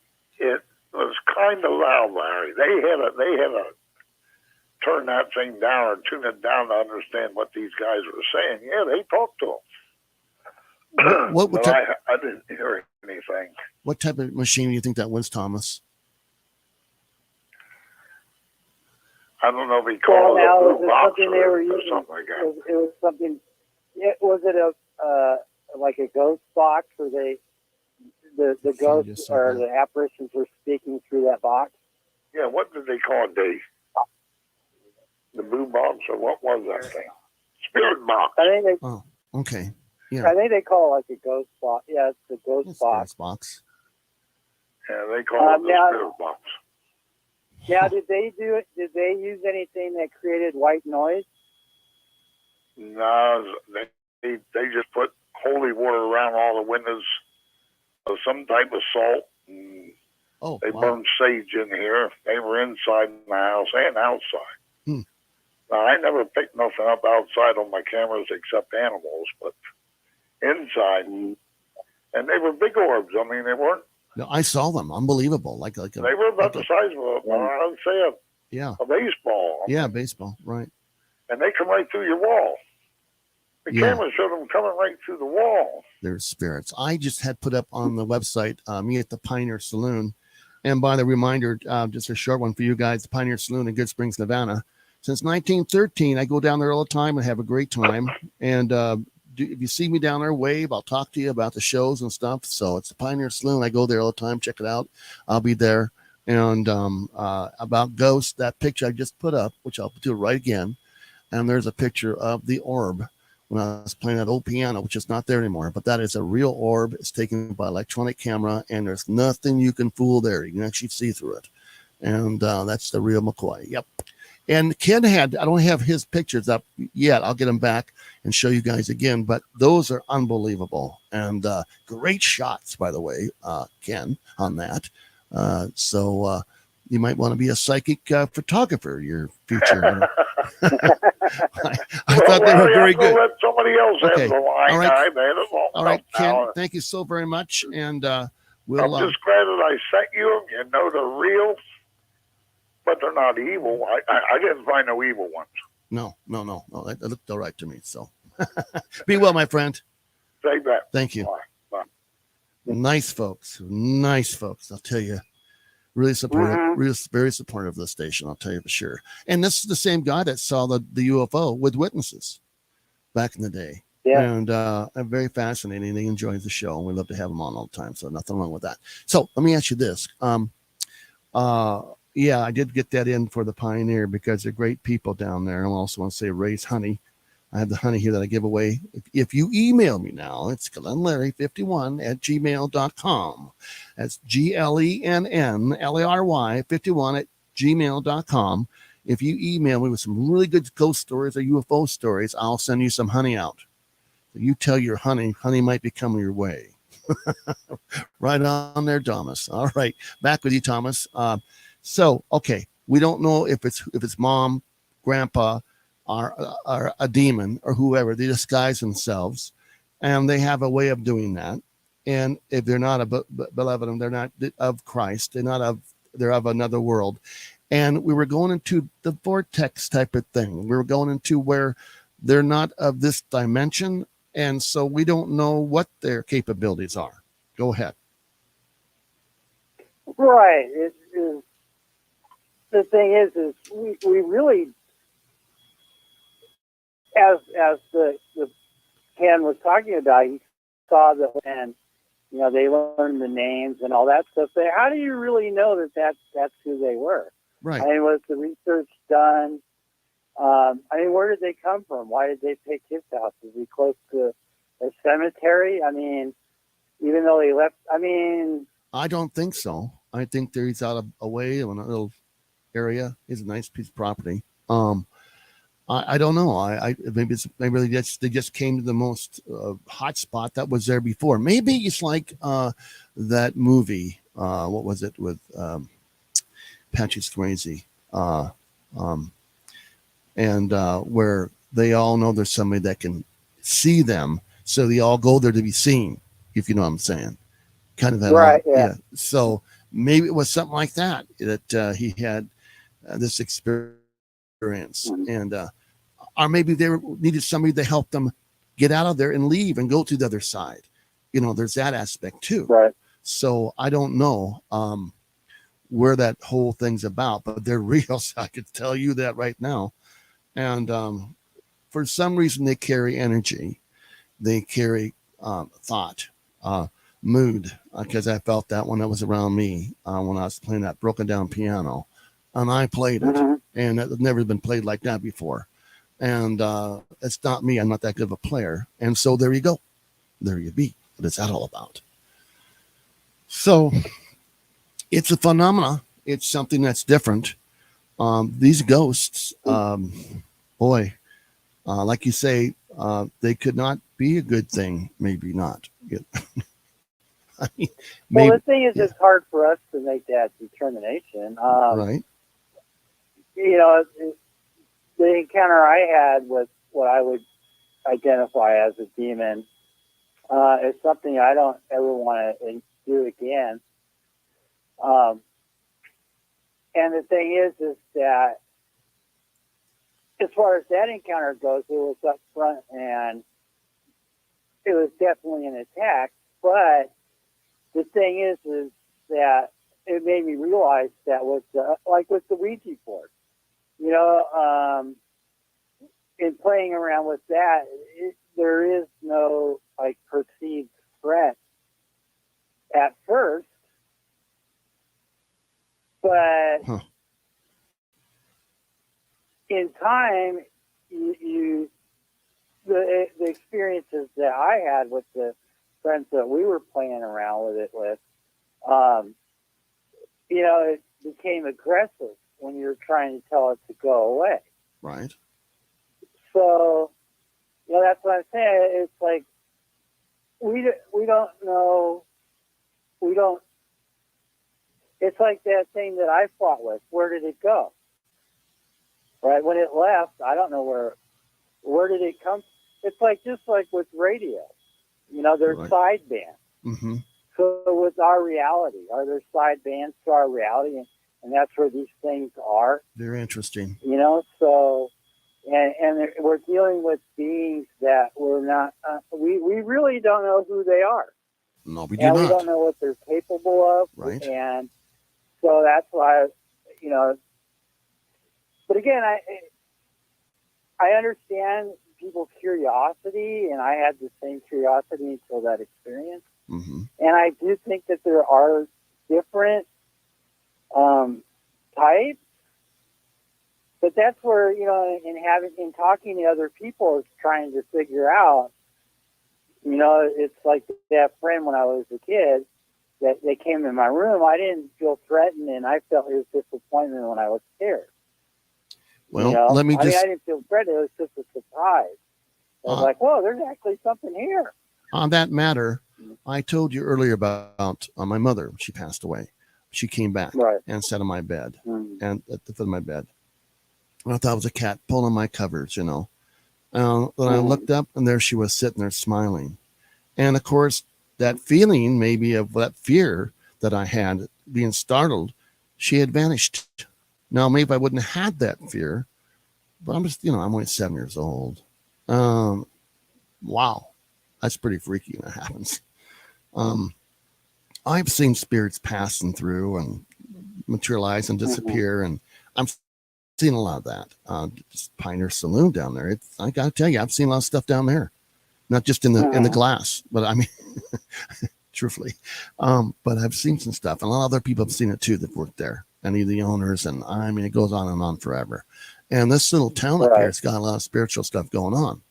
S11: was kind of loud, Larry. They had to turn that thing down or tune it down to understand what these guys were saying. Yeah, they talked to them. But I didn't hear anything.
S4: What type of machine do you think that was, Thomas?
S11: I don't know if he called it a blue box
S10: something they were
S11: or
S10: using?
S11: something like that.
S10: It was something. Was it like a ghost box, or the ghosts or the apparitions were speaking through that box?
S11: Yeah, what did they call it, Dave? The blue box, or what was that thing? Spirit box.
S10: I think they.
S4: Oh, okay. Yeah.
S10: I think they call it like a ghost box. Yeah, it's the ghost box.
S11: Yeah, they call it the spirit box.
S10: Now, did they do it? Did they use anything that created white noise?
S11: No, they just put holy water around all the windows of some type of salt. And
S4: Oh,
S11: They
S4: wow.
S11: burned sage in here. They were inside the house and outside.
S4: Hmm.
S11: Now, I never picked nothing up outside on my cameras except animals, but inside, and they were big orbs. I mean, they weren't.
S4: No, I saw them. Unbelievable. Like
S11: They were about the size of I'd say
S4: yeah,
S11: a baseball.
S4: yeah, baseball, right?
S11: And they come right through your wall. The
S4: Yeah.
S11: camera showed them coming right through the wall.
S4: Their spirits. I just had put up on the website, me at the Pioneer Saloon. And by the reminder, just a short one for you guys, the Pioneer Saloon in Good Springs, Nevada. Since 1913, I go down there all the time and have a great time. And if you see me down there, wave. I'll talk to you about the shows and stuff. So it's the Pioneer Saloon. I go there all the time. Check it out. I'll be there. And about ghosts, that picture I just put up, which I'll do right again. And there's a picture of the orb when I was playing that old piano, which is not there anymore. But that is a real orb. It's taken by electronic camera, and there's nothing you can fool there. You can actually see through it. And that's the real McCoy. Yep. And Ken I don't have his pictures up yet. I'll get them back and show you guys again. But those are unbelievable. And great shots, by the way, Ken, on that. So you might want to be a psychic photographer, your future. I thought they were very good.
S11: Let somebody else
S4: Okay.
S11: have the line.
S4: All right.
S11: All
S4: right, Ken, thank you so very much. And we'll.
S11: I'm just glad that I sent you. You know they're real, but they're not evil. I didn't find no evil ones.
S4: No. That looked all right to me. So be well, my friend.
S11: Say that.
S4: Thank you.
S11: Bye.
S4: Nice folks. I'll tell you. Really supportive, really very supportive of the station, I'll tell you for sure. And this is the same guy that saw the UFO with witnesses back in the day.
S10: Yeah.
S4: And very fascinating. He enjoys the show, and we love to have him on all the time. So nothing wrong with that. So let me ask you this. Yeah, I did get that in for the Pioneer because they're great people down there. I also want to say raise honey. I have the honey here that I give away. If you email me now, it's glennlary51@gmail.com. That's GLENNLARY 51@gmail.com. If you email me with some really good ghost stories or UFO stories, I'll send you some honey out. So you tell your honey might be coming your way. Right on there, Thomas. All right, back with you, Thomas. So, okay, we don't know if it's mom, grandpa, or a demon or whoever. They disguise themselves, and they have a way of doing that. And if they're not beloved, and they're not of Christ, they're of another world. And we were going into the vortex type of thing. We were going into where they're not of this dimension, and so we don't know what their capabilities are. Go ahead.
S10: Right. The thing is we really, as the Ken was talking about, he saw and they learned the names and all that stuff. But how do you really know that that's who they were?
S4: Right.
S10: I mean, was the research done? I mean, where did they come from? Why did they pick his house? Is he close to a cemetery? I mean, even though he left,
S4: I don't think so. I think he's out of away in a little area. It's a nice piece of property. I don't know. Maybe they just came to the most hot spot that was there before. Maybe it's like that movie. What was it with Patrick Swayze? Where they all know there's somebody that can see them, so they all go there to be seen. If you know what I'm saying, kind of that.
S10: Right. Yeah.
S4: So maybe it was something like that he had this experience, and or maybe they needed somebody to help them get out of there and leave and go to the other side. There's that aspect too.
S10: Right.
S4: So I don't know where that whole thing's about, but they're real. So I could tell you that right now. And for some reason, they carry energy. They carry thought, mood, because I felt that when it was around me, when I was playing that broken down piano, and I played it, and it had never been played like that before. And it's not me. I'm not that good of a player. And so there you go. There you be. What is that all about? So it's a phenomena. It's something that's different. These ghosts, boy, like you say, they could not be a good thing. Maybe not. I mean,
S10: Well,
S4: maybe,
S10: the thing is,
S4: yeah.
S10: it's hard for us to make that determination.
S4: Right.
S10: You know, the encounter I had with what I would identify as a demon is something I don't ever want to do again. And the thing is that as far as that encounter goes, it was up front and it was definitely an attack. But the thing is that it made me realize that with like with the Ouija board, you know, in playing around with that, there is no like perceived threat at first, but in time, the experiences that I had with the friends that we were playing around with it with, you know, it became aggressive when you're trying to tell it to go away.
S4: Right.
S10: So, you know, that's what I'm saying. It's like we don't know. We don't. It's like that thing that I fought with. Where did it go? Right when it left, I don't know where did it come. It's like just like with radio. You know, there's sidebands.
S4: Mm-hmm.
S10: So with our reality, are there sidebands to our reality, and that's where these things are.
S4: Very interesting.
S10: You know, so. And we're dealing with beings that we're not, we really don't know who they are.
S4: No, we do
S10: and
S4: not.
S10: We don't know what they're capable of.
S4: Right.
S10: And so that's why, you know, but again, I understand people's curiosity, and I had the same curiosity until that experience.
S4: Mm-hmm.
S10: And I do think that there are different types. But that's where, you know, in talking to other people is trying to figure out, you know, it's like that friend when I was a kid that they came in my room. I didn't feel threatened, and I felt his disappointment when I was scared.
S4: Well,
S10: you know?
S4: let me
S10: I mean,
S4: just.
S10: I didn't feel threatened. It was just a surprise. I was like, whoa, there's actually something here.
S4: On that matter, I told you earlier about my mother. She passed away. She came back and sat on my bed and at the foot of my bed. I thought it was a cat pulling my covers, you know. Then I looked up, and there she was sitting there smiling. And, of course, that feeling maybe of that fear that I had being startled, she had vanished. Now, maybe I wouldn't have had that fear, but I'm just, you know, I'm only 7 years old. Wow. That's pretty freaky when that happens. I've seen spirits passing through and materialize and disappear, and I'm seen a lot of that. Just Pioneer Saloon down there. I gotta tell you, I've seen a lot of stuff down there, not just in the glass, but I mean, truthfully. But I've seen some stuff, and a lot of other people have seen it too that worked there, any of the owners, and I mean, it goes on and on forever. And this little town up here, it's got a lot of spiritual stuff going on.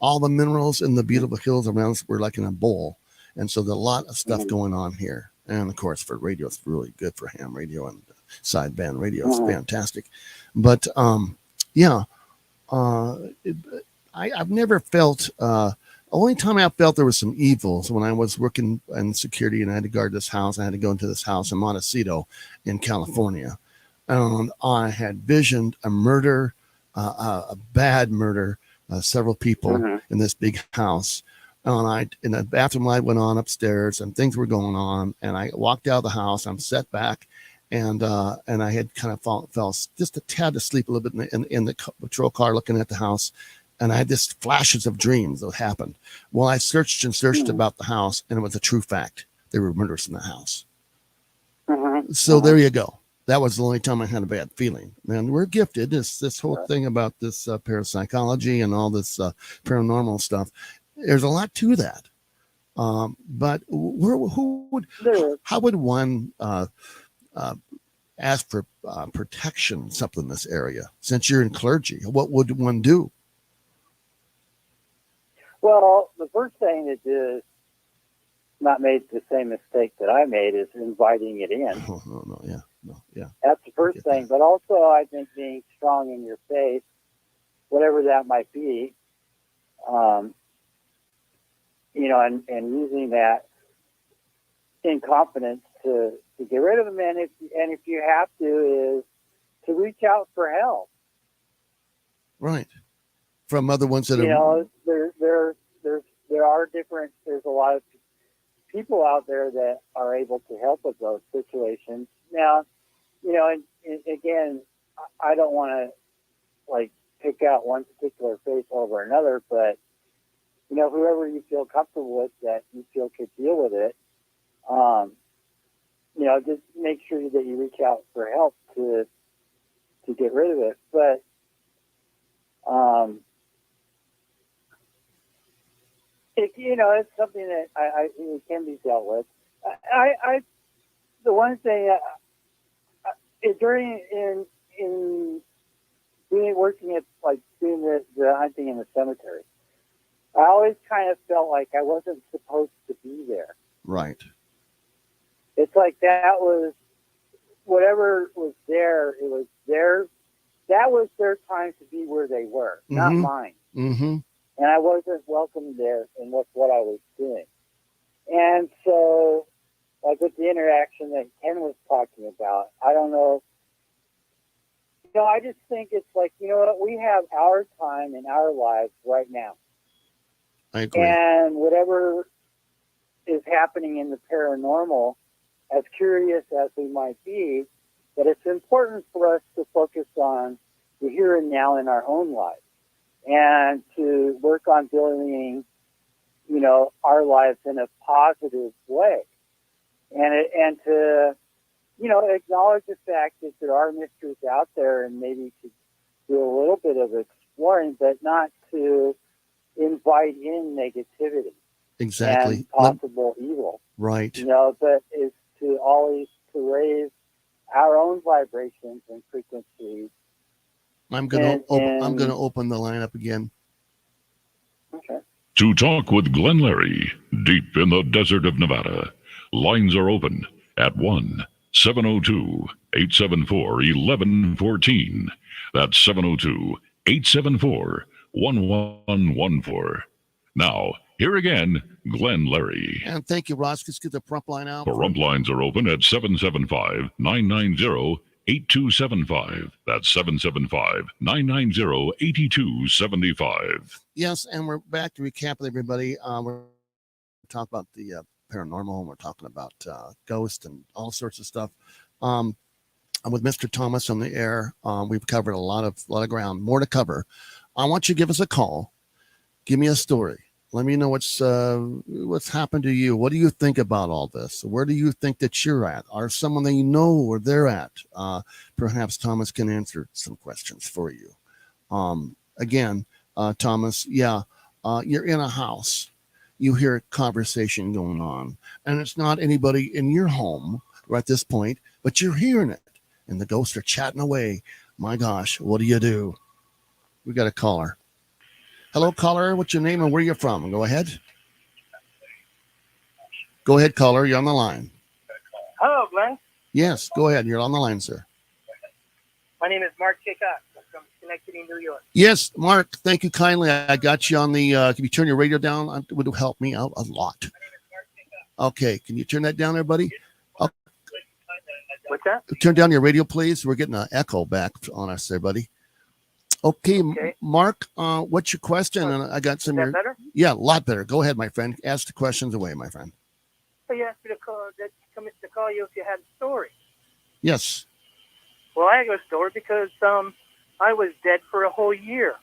S4: All the minerals in the beautiful hills around us were like in a bowl, and so there's a lot of stuff going on here. And of course, for radio, it's really good for ham radio and sideband radio. It's fantastic. But I've never felt. Only time I felt there was some evils when I was working in security and I had to guard this house. I had to go into this house in Montecito in California, and I had visioned a murder, a bad murder, several people in this big house. And the bathroom light went on upstairs, and things were going on. And I walked out of the house. I'm set back. And I had kind of fell just a tad asleep a little bit in the patrol car looking at the house. And I had this flashes of dreams that happened. Well, I searched and searched about the house, and it was a true fact. There were murders in the house. So there you go. That was the only time I had a bad feeling. And we're gifted. This whole thing about this parapsychology and all this paranormal stuff. There's a lot to that. But how would one ask for protection, something in this area? Since you're in clergy, what would one do?
S10: Well, the first thing to do is not make the same mistake that I made is inviting it in.
S4: Yeah.
S10: That's the first thing. But also, I think being strong in your faith, whatever that might be, you know, and using that in confidence to get rid of them. And if you have to, is to reach out for help.
S4: Right. From other ones that
S10: You
S4: are,
S10: know, there are different. There's a lot of people out there that are able to help with those situations. Now, you know, and again, I don't want to like pick out one particular face over another, but you know, whoever you feel comfortable with that you feel could deal with it, you know, just make sure that you reach out for help to get rid of it. But you know, it's something that it can be dealt with. The one thing during in being working at like doing the hunting in the cemetery, I always kind of felt like I wasn't supposed to be there.
S4: right.
S10: It's like that was whatever was there. It was their that was their time to be where they were, not mine.
S4: Mm-hmm.
S10: And I wasn't welcome there in what I was doing. And so, like with the interaction that Ken was talking about, I don't know. You know, I just think it's like, you know what, we have our time in our lives right now.
S4: I agree.
S10: And whatever is happening in the paranormal, as curious as we might be, that it's important for us to focus on the here and now in our own lives and to work on building, you know, our lives in a positive way. And to, you know, acknowledge the fact that there are mysteries out there and maybe to do a little bit of exploring, but not to invite in negativity.
S4: Exactly.
S10: And possible evil.
S4: Right.
S10: You know, but is to always to raise our own vibrations and frequencies.
S4: I'm gonna open the line up again.
S10: Okay.
S3: To talk with Glenn Larry, deep in the desert of Nevada, lines are open at 1-702-874-1114. That's 702-874-1114. Now, here again, Glenn Larry.
S4: And thank you, Ross. Let's get the prompt line out.
S3: The rump lines are open at 775-990-8275. That's 775-990-8275.
S4: Yes, and we're back to recap with everybody. We're talking about the paranormal, and we're talking about ghosts and all sorts of stuff. I'm with Mr. Thomas on the air. We've covered a lot of ground, more to cover. I want you to give us a call. Give me a story. Let me know what's happened to you. What do you think about all this? Where do you think that you're at? Or someone that you know where they're at? Perhaps Thomas can answer some questions for you. Again, Thomas, you're in a house. You hear a conversation going on, and it's not anybody in your home right at this point, but you're hearing it, and the ghosts are chatting away. My gosh, what do you do? We got a caller. Hello, caller. What's your name and where you're from? Go ahead. Go ahead, caller. You're on the line.
S12: Hello, Glenn.
S4: Yes, go ahead. You're on the line, sir.
S12: My name is Mark Kickoff from Schenectady, New York.
S4: Yes, Mark. Thank you kindly. I got you on the. Can you turn your radio down? It would help me out a lot. Okay, can you turn that down, there, buddy?
S12: What's that?
S4: Turn down your radio, please. We're getting an echo back on us there, buddy. Okay. Mark, what's your question? And I got some.
S12: Is that better?
S4: Yeah, a lot better. Go ahead, my friend. Ask the questions away, my friend.
S12: So you asked me to call you if you had a story.
S4: Yes.
S12: Well, I have a story because I was dead for a whole year.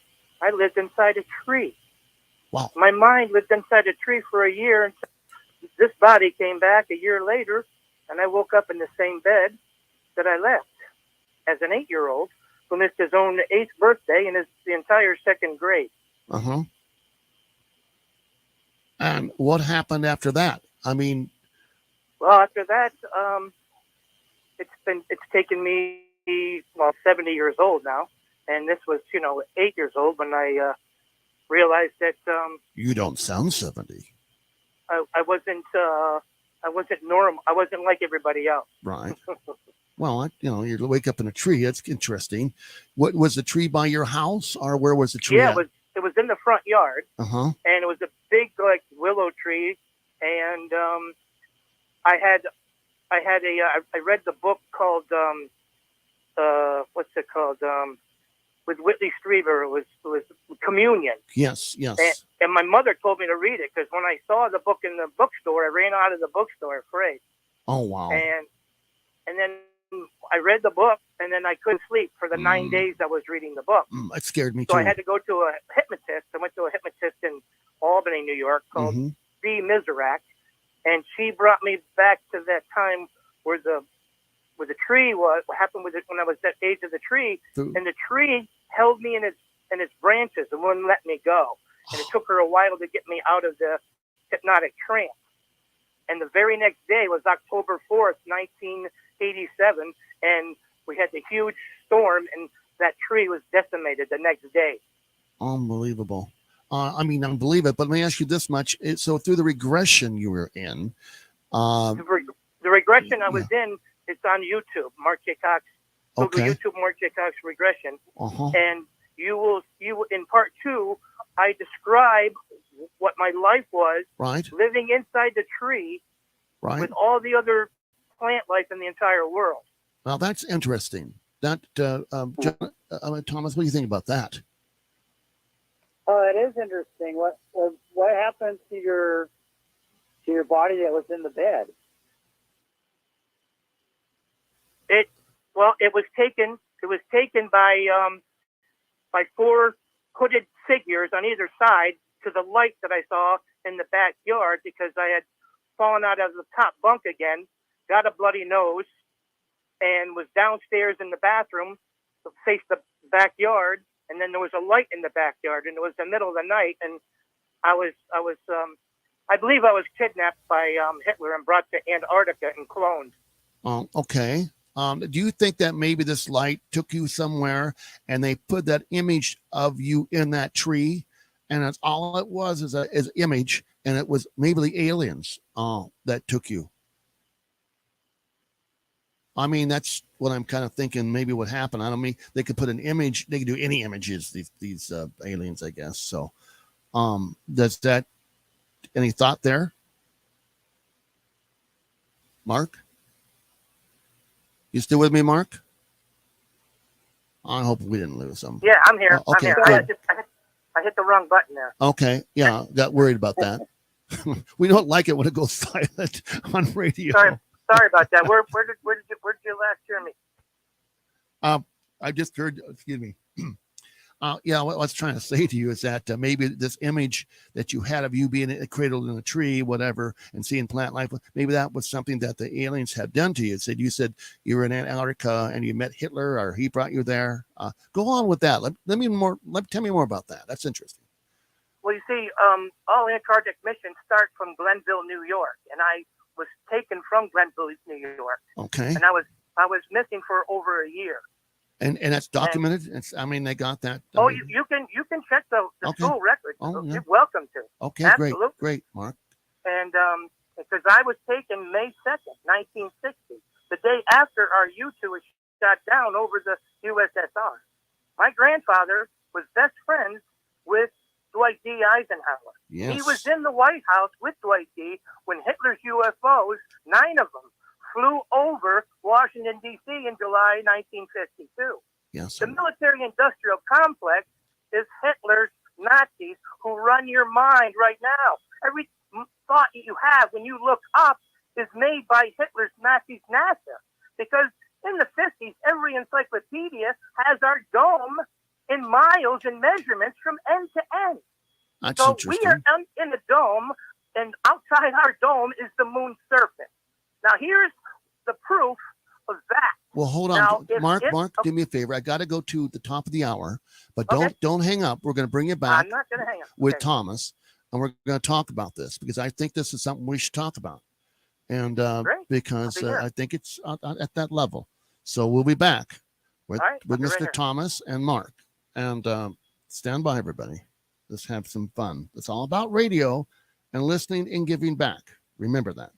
S12: I lived inside a tree.
S4: Wow.
S12: My mind lived inside a tree for a year, and this body came back a year later, and I woke up in the same bed that I left as an 8-year-old who missed his own 8th birthday and the entire 2nd grade.
S4: Uh-huh. And what happened after that? I mean,
S12: well, after that, it's taken me 70 years old now, and this was 8 years old when I realized that
S4: you don't sound 70.
S12: I wasn't normal. I wasn't like everybody else.
S4: Right. Well, you wake up in a tree. That's interesting. What was the tree by your house, or where was the tree?
S12: Yeah,
S4: at?
S12: it was in the front yard.
S4: Uh-huh.
S12: And it was a big willow tree, and I read the book called what's it called? With Whitley Strieber. It was Communion.
S4: Yes.
S12: And my mother told me to read it because when I saw the book in the bookstore, I ran out of the bookstore afraid.
S4: Oh wow!
S12: And then I read the book, and then I couldn't sleep for the 9 days I was reading the book.
S4: It scared me too.
S12: So I had to go to a hypnotist. I went to a hypnotist in Albany, New York, called Dee Miserak, and she brought me back to that time where the tree was. What happened with it when I was that age of the tree, and the tree held me in its branches and wouldn't let me go. And it took her a while to get me out of the hypnotic trance. And the very next day was October 4th, 1987, and we had the huge storm, and that tree was decimated the next day.
S4: Unbelievable. I believe it, but let me ask you this much. So through the regression you were in...
S12: the regression I was in, it's on YouTube, Mark J. Cox. Google YouTube Mark J. Cox regression. And you will in part 2, I describe what my life was living inside the tree with all the other plant life in the entire world.
S4: Well, that's interesting. That Thomas, what do you think about that?
S10: It is interesting. What happened to your body that was in the bed?
S12: It was taken by 4 hooded figures on either side to the light that I saw in the backyard because I had fallen out of the top bunk again, got a bloody nose, and was downstairs in the bathroom, faced the backyard, and then there was a light in the backyard, and it was the middle of the night, and I believe I was kidnapped by Hitler and brought to Antarctica and cloned.
S4: Okay. Do you think that maybe this light took you somewhere and they put that image of you in that tree, and that's all it was is an image, and it was maybe the aliens that took you? I mean, that's what I'm kind of thinking maybe what happened. I don't mean they could put an image, they could do any images, these aliens, I guess. So does that, any thought there? Mark? You still with me, Mark? I hope we didn't lose him.
S12: Yeah, I'm here.
S4: Okay,
S12: I'm here. I hit the wrong button there.
S4: Okay, yeah, got worried about that. We don't like it when it goes silent on radio.
S12: Sorry about that. Where did you last hear me?
S4: I just heard. Excuse me. What I was trying to say to you is that maybe this image that you had of you being cradled in a tree, whatever, and seeing plant life, maybe that was something that the aliens had done to you. You said you were in Antarctica and you met Hitler, or he brought you there. Go on with that. Tell me more about that. That's interesting.
S12: Well, you see, all Antarctic missions start from Glenville, New York, and I was taken from Glenville, New York.
S4: Okay.
S12: And I was missing for over a year.
S4: And that's documented. They got that.
S12: You can check the school records. You're welcome to.
S4: Okay,
S12: absolutely.
S4: Great, Mark.
S12: And because I was taken May 2nd, 1960, the day after our U-2 was shot down over the USSR. My grandfather was best friends with Dwight D. Eisenhower.
S4: Yes.
S12: He was in the White House with Dwight D. when Hitler's UFOs, 9 of them, flew over Washington, D.C. in July 1952.
S4: Yes.
S12: The military-industrial complex is Hitler's Nazis who run your mind right now. Every thought you have when you look up is made by Hitler's Nazis NASA. Because in the 50s, every encyclopedia has our dome in miles and measurements from end to end.
S4: That's
S12: so
S4: interesting.
S12: We are in the dome, and outside our dome is the moon's surface. Now, here's the proof of that.
S4: Well, hold on.
S12: Now,
S4: Mark, do me a favor. I got to go to the top of the hour, but
S12: Okay.
S4: don't hang up. We're going to bring you back
S12: I'm not going to hang up.
S4: with
S12: Okay.
S4: Thomas, and we're going to talk about this because I think this is something we should talk about. And
S12: Great.
S4: because
S12: I'll be here.
S4: I think it's at that level. So we'll be back with,
S12: All right,
S4: with
S12: I'll be
S4: Mr.
S12: right here.
S4: Thomas and Mark. And stand by, everybody. Let's have some fun. It's all about radio and listening and giving back. Remember that.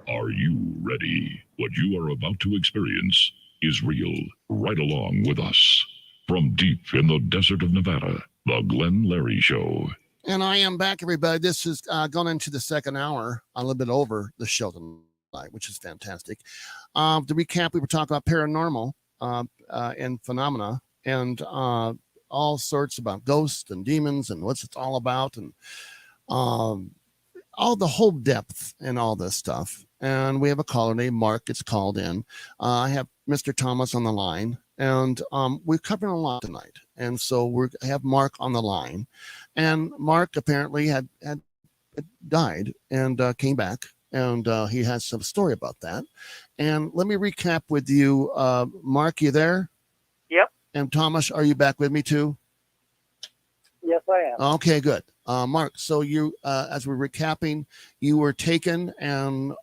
S3: Are you ready? What you are about to experience is real. Right along with us. From deep in the desert of Nevada, The Glenn Larry Show.
S4: And I am back, everybody. This is going into the second hour, a little bit over the show tonight, which is fantastic. To recap, we were talking about paranormal and phenomena and all sorts about ghosts and demons and what's it's all about and all the whole depth and all this stuff. And we have a caller named Mark that's called in. I have Mr. Thomas on the line, and we're covering a lot tonight. And so we have Mark on the line. And Mark apparently had died and came back. And he has some story about that. And let me recap with you. Mark, you there?
S10: Yep.
S4: And Thomas, are you back with me too?
S10: Yes, I am.
S4: Okay, good. Mark, so you, as we're recapping, you were taken and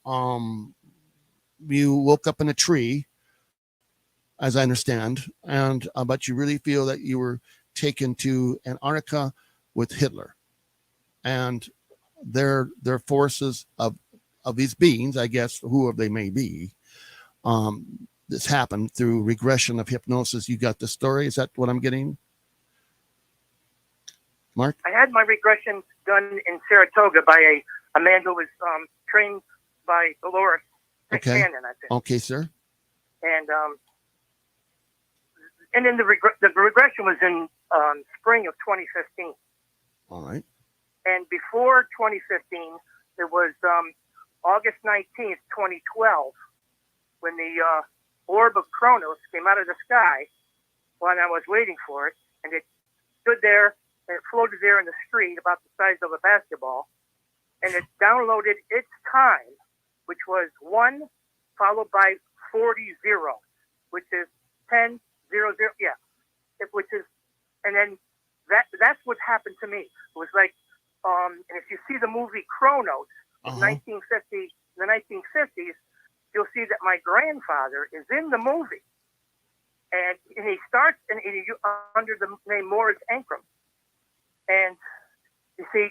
S4: you woke up in a tree, as I understand, and but you really feel that you were taken to Antarctica with Hitler, and their forces of these beings, I guess, whoever they may be. This happened through regression of hypnosis. You got the story? Is that what I'm getting? Mark?
S12: I had my regression done in Saratoga by a man who was trained by Dolores
S4: Okay.
S12: Cannon, I think.
S4: Okay, sir.
S12: And then the regression was in spring of 2015.
S4: All right.
S12: And before 2015, it was August 19th, 2012, when the orb of Kronos came out of the sky while I was waiting for it, and it stood there. And it floated there in the street about the size of a basketball, and it downloaded its time, which was 1 followed by 40 zeros, which is 10 0 0. Yeah, which is, and then that's what happened to me. It was like, and if you see the movie Kronos, 1950, the 1950s, you'll see that my grandfather is in the movie, and he starts under the name Morris Ankrum. And you see,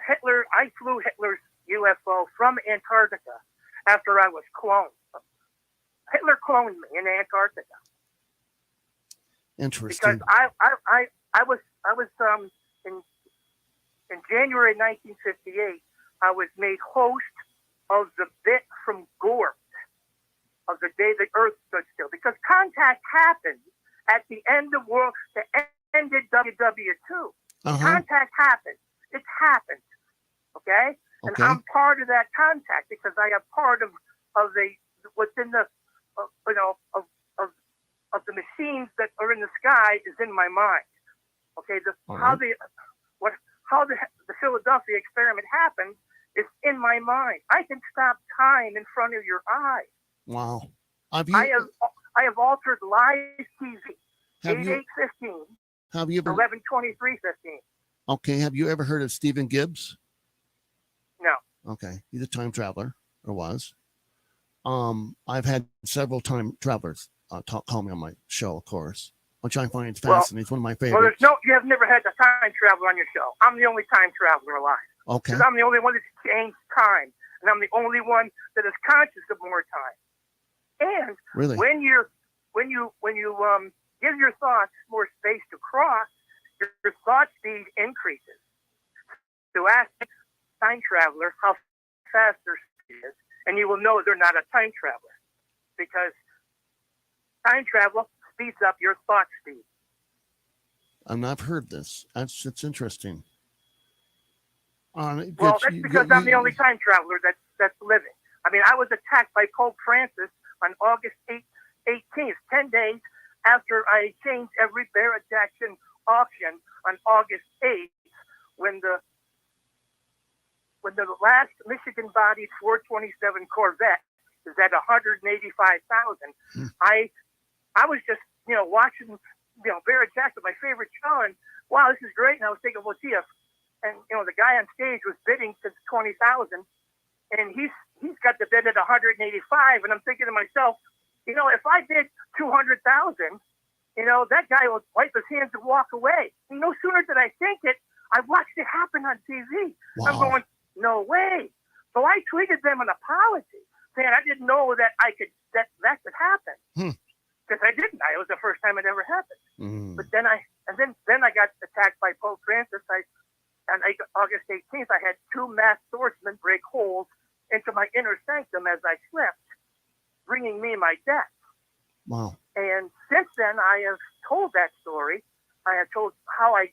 S12: Hitler, I flew Hitler's UFO from Antarctica after I was cloned. Hitler cloned me in Antarctica.
S4: Interesting.
S12: Because I was in January 1958, I was made host of the bit from Gort of the day the Earth stood still, because contact happened at the end of world. Ended WW2. Contact happened. It happened. Okay? And I'm part of that contact because I am part of the what's in the of the machines that are in the sky is in my mind. Okay, how the Philadelphia experiment happened is in my mind. I can stop time in front of your eyes.
S4: Wow.
S12: I have altered live TV. 8815.
S4: Have you ever
S12: 11/23/15?
S4: Okay. Have you ever heard of Stephen Gibbs?
S12: No.
S4: Okay, he's a time traveler, or was. I've had several time travelers call me on my show, of course, which I find fascinating. It's one of my favorites.
S12: Well, you have never had a time traveler on your show. I'm the only time traveler alive.
S4: Okay.
S12: Because I'm the only one that's changed time, and I'm the only one that is conscious of more time. And
S4: really,
S12: when you give your thoughts more space to cross, your thought speed increases. So ask time traveler how fast their speed is, and you will know they're not a time traveler, because time travel speeds up your thought speed.
S4: And I've heard this. It's interesting.
S12: Well, that's because I'm the only time traveler that's living. I mean, I was attacked by Pope Francis on August 18th, 10 days after I changed every Barrett Jackson auction on August 8th, when the last Michigan body 427 Corvette is at 185,000. I was just watching Barrett Jackson, my favorite show, and wow, this is great. And I was thinking, well, gee, and the guy on stage was bidding since 20,000, and he's got the bid at 185, and I'm thinking to myself, if I bid 200,000, that guy will wipe his hands and walk away. And no sooner did I think it, I watched it happen on TV.
S4: Wow.
S12: I'm going, no way. So I tweeted them an apology, saying I didn't know that that could happen. Because I didn't. It was the first time it ever happened. But then I got attacked by Pope Francis. On August 18th, I had 2 masked swordsmen break holes into my inner sanctum as I slept, bringing me my death.
S4: Wow.
S12: And since then, I have told that story. I have told how I,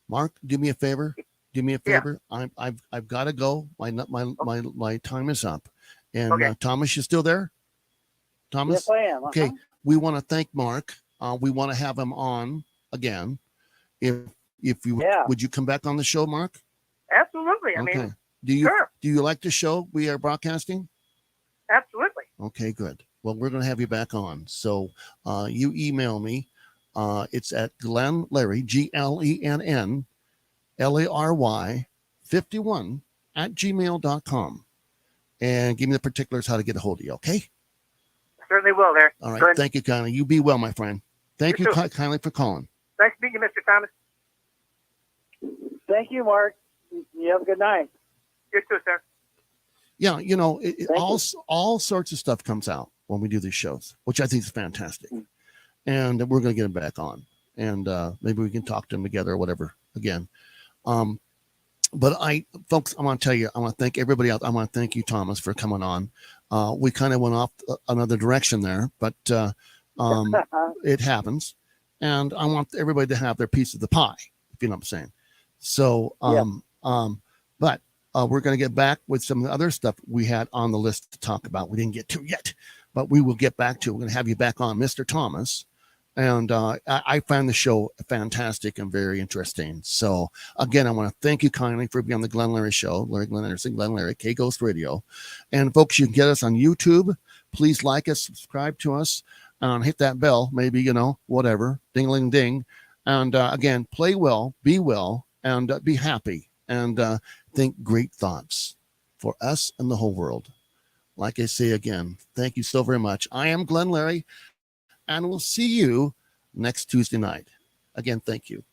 S4: Mark, do me a favor. Do me a favor. Yeah. I've got to go. My time is up. And okay. Thomas, you still there? Thomas?
S10: Yes, I am.
S4: Okay. We want to thank Mark. We want to have him on again. If you would you come back on the show, Mark?
S12: Absolutely. I mean, do
S4: you like the show we are broadcasting?
S12: Absolutely.
S4: Okay, good. Well, we're going to have you back on. So you email me. It's at Glenn Larry, GLENN LARY 51 at gmail.com. And give me the particulars how to get a hold of you, okay?
S12: Certainly will there.
S4: All right. Good. Thank you kindly. You be well, my friend. Thank you kindly for calling.
S12: Nice to meet you, Mr. Thomas.
S10: Thank you, Mark. You have a good night.
S12: You too, sir.
S4: Yeah, all sorts of stuff comes out when we do these shows, which I think is fantastic. And we're going to get him back on. And maybe we can talk to him together or whatever again. But folks, I want to tell you, I want to thank everybody else. I want to thank you, Thomas, for coming on. We kind of went off another direction there, but it happens. And I want everybody to have their piece of the pie, if you know what I'm saying. So, but we're going to get back with some of the other stuff we had on the list to talk about. We didn't get to yet, but we will get back to it. We're going to have you back on, Mr. Thomas. And I found the show fantastic and very interesting. So, again, I want to thank you kindly for being on the Glenn Larry Show. Larry Glenn Anderson, Glenn Larry, K-Ghost Radio. And, folks, you can get us on YouTube. Please like us, subscribe to us, and hit that bell, maybe, whatever, ding-a-ling-ding. And, again, play well, and be happy. And think great thoughts for us and the whole world. Like I say again, thank you so very much. I am Glenn Larry. And we'll see you next Tuesday night. Again, thank you.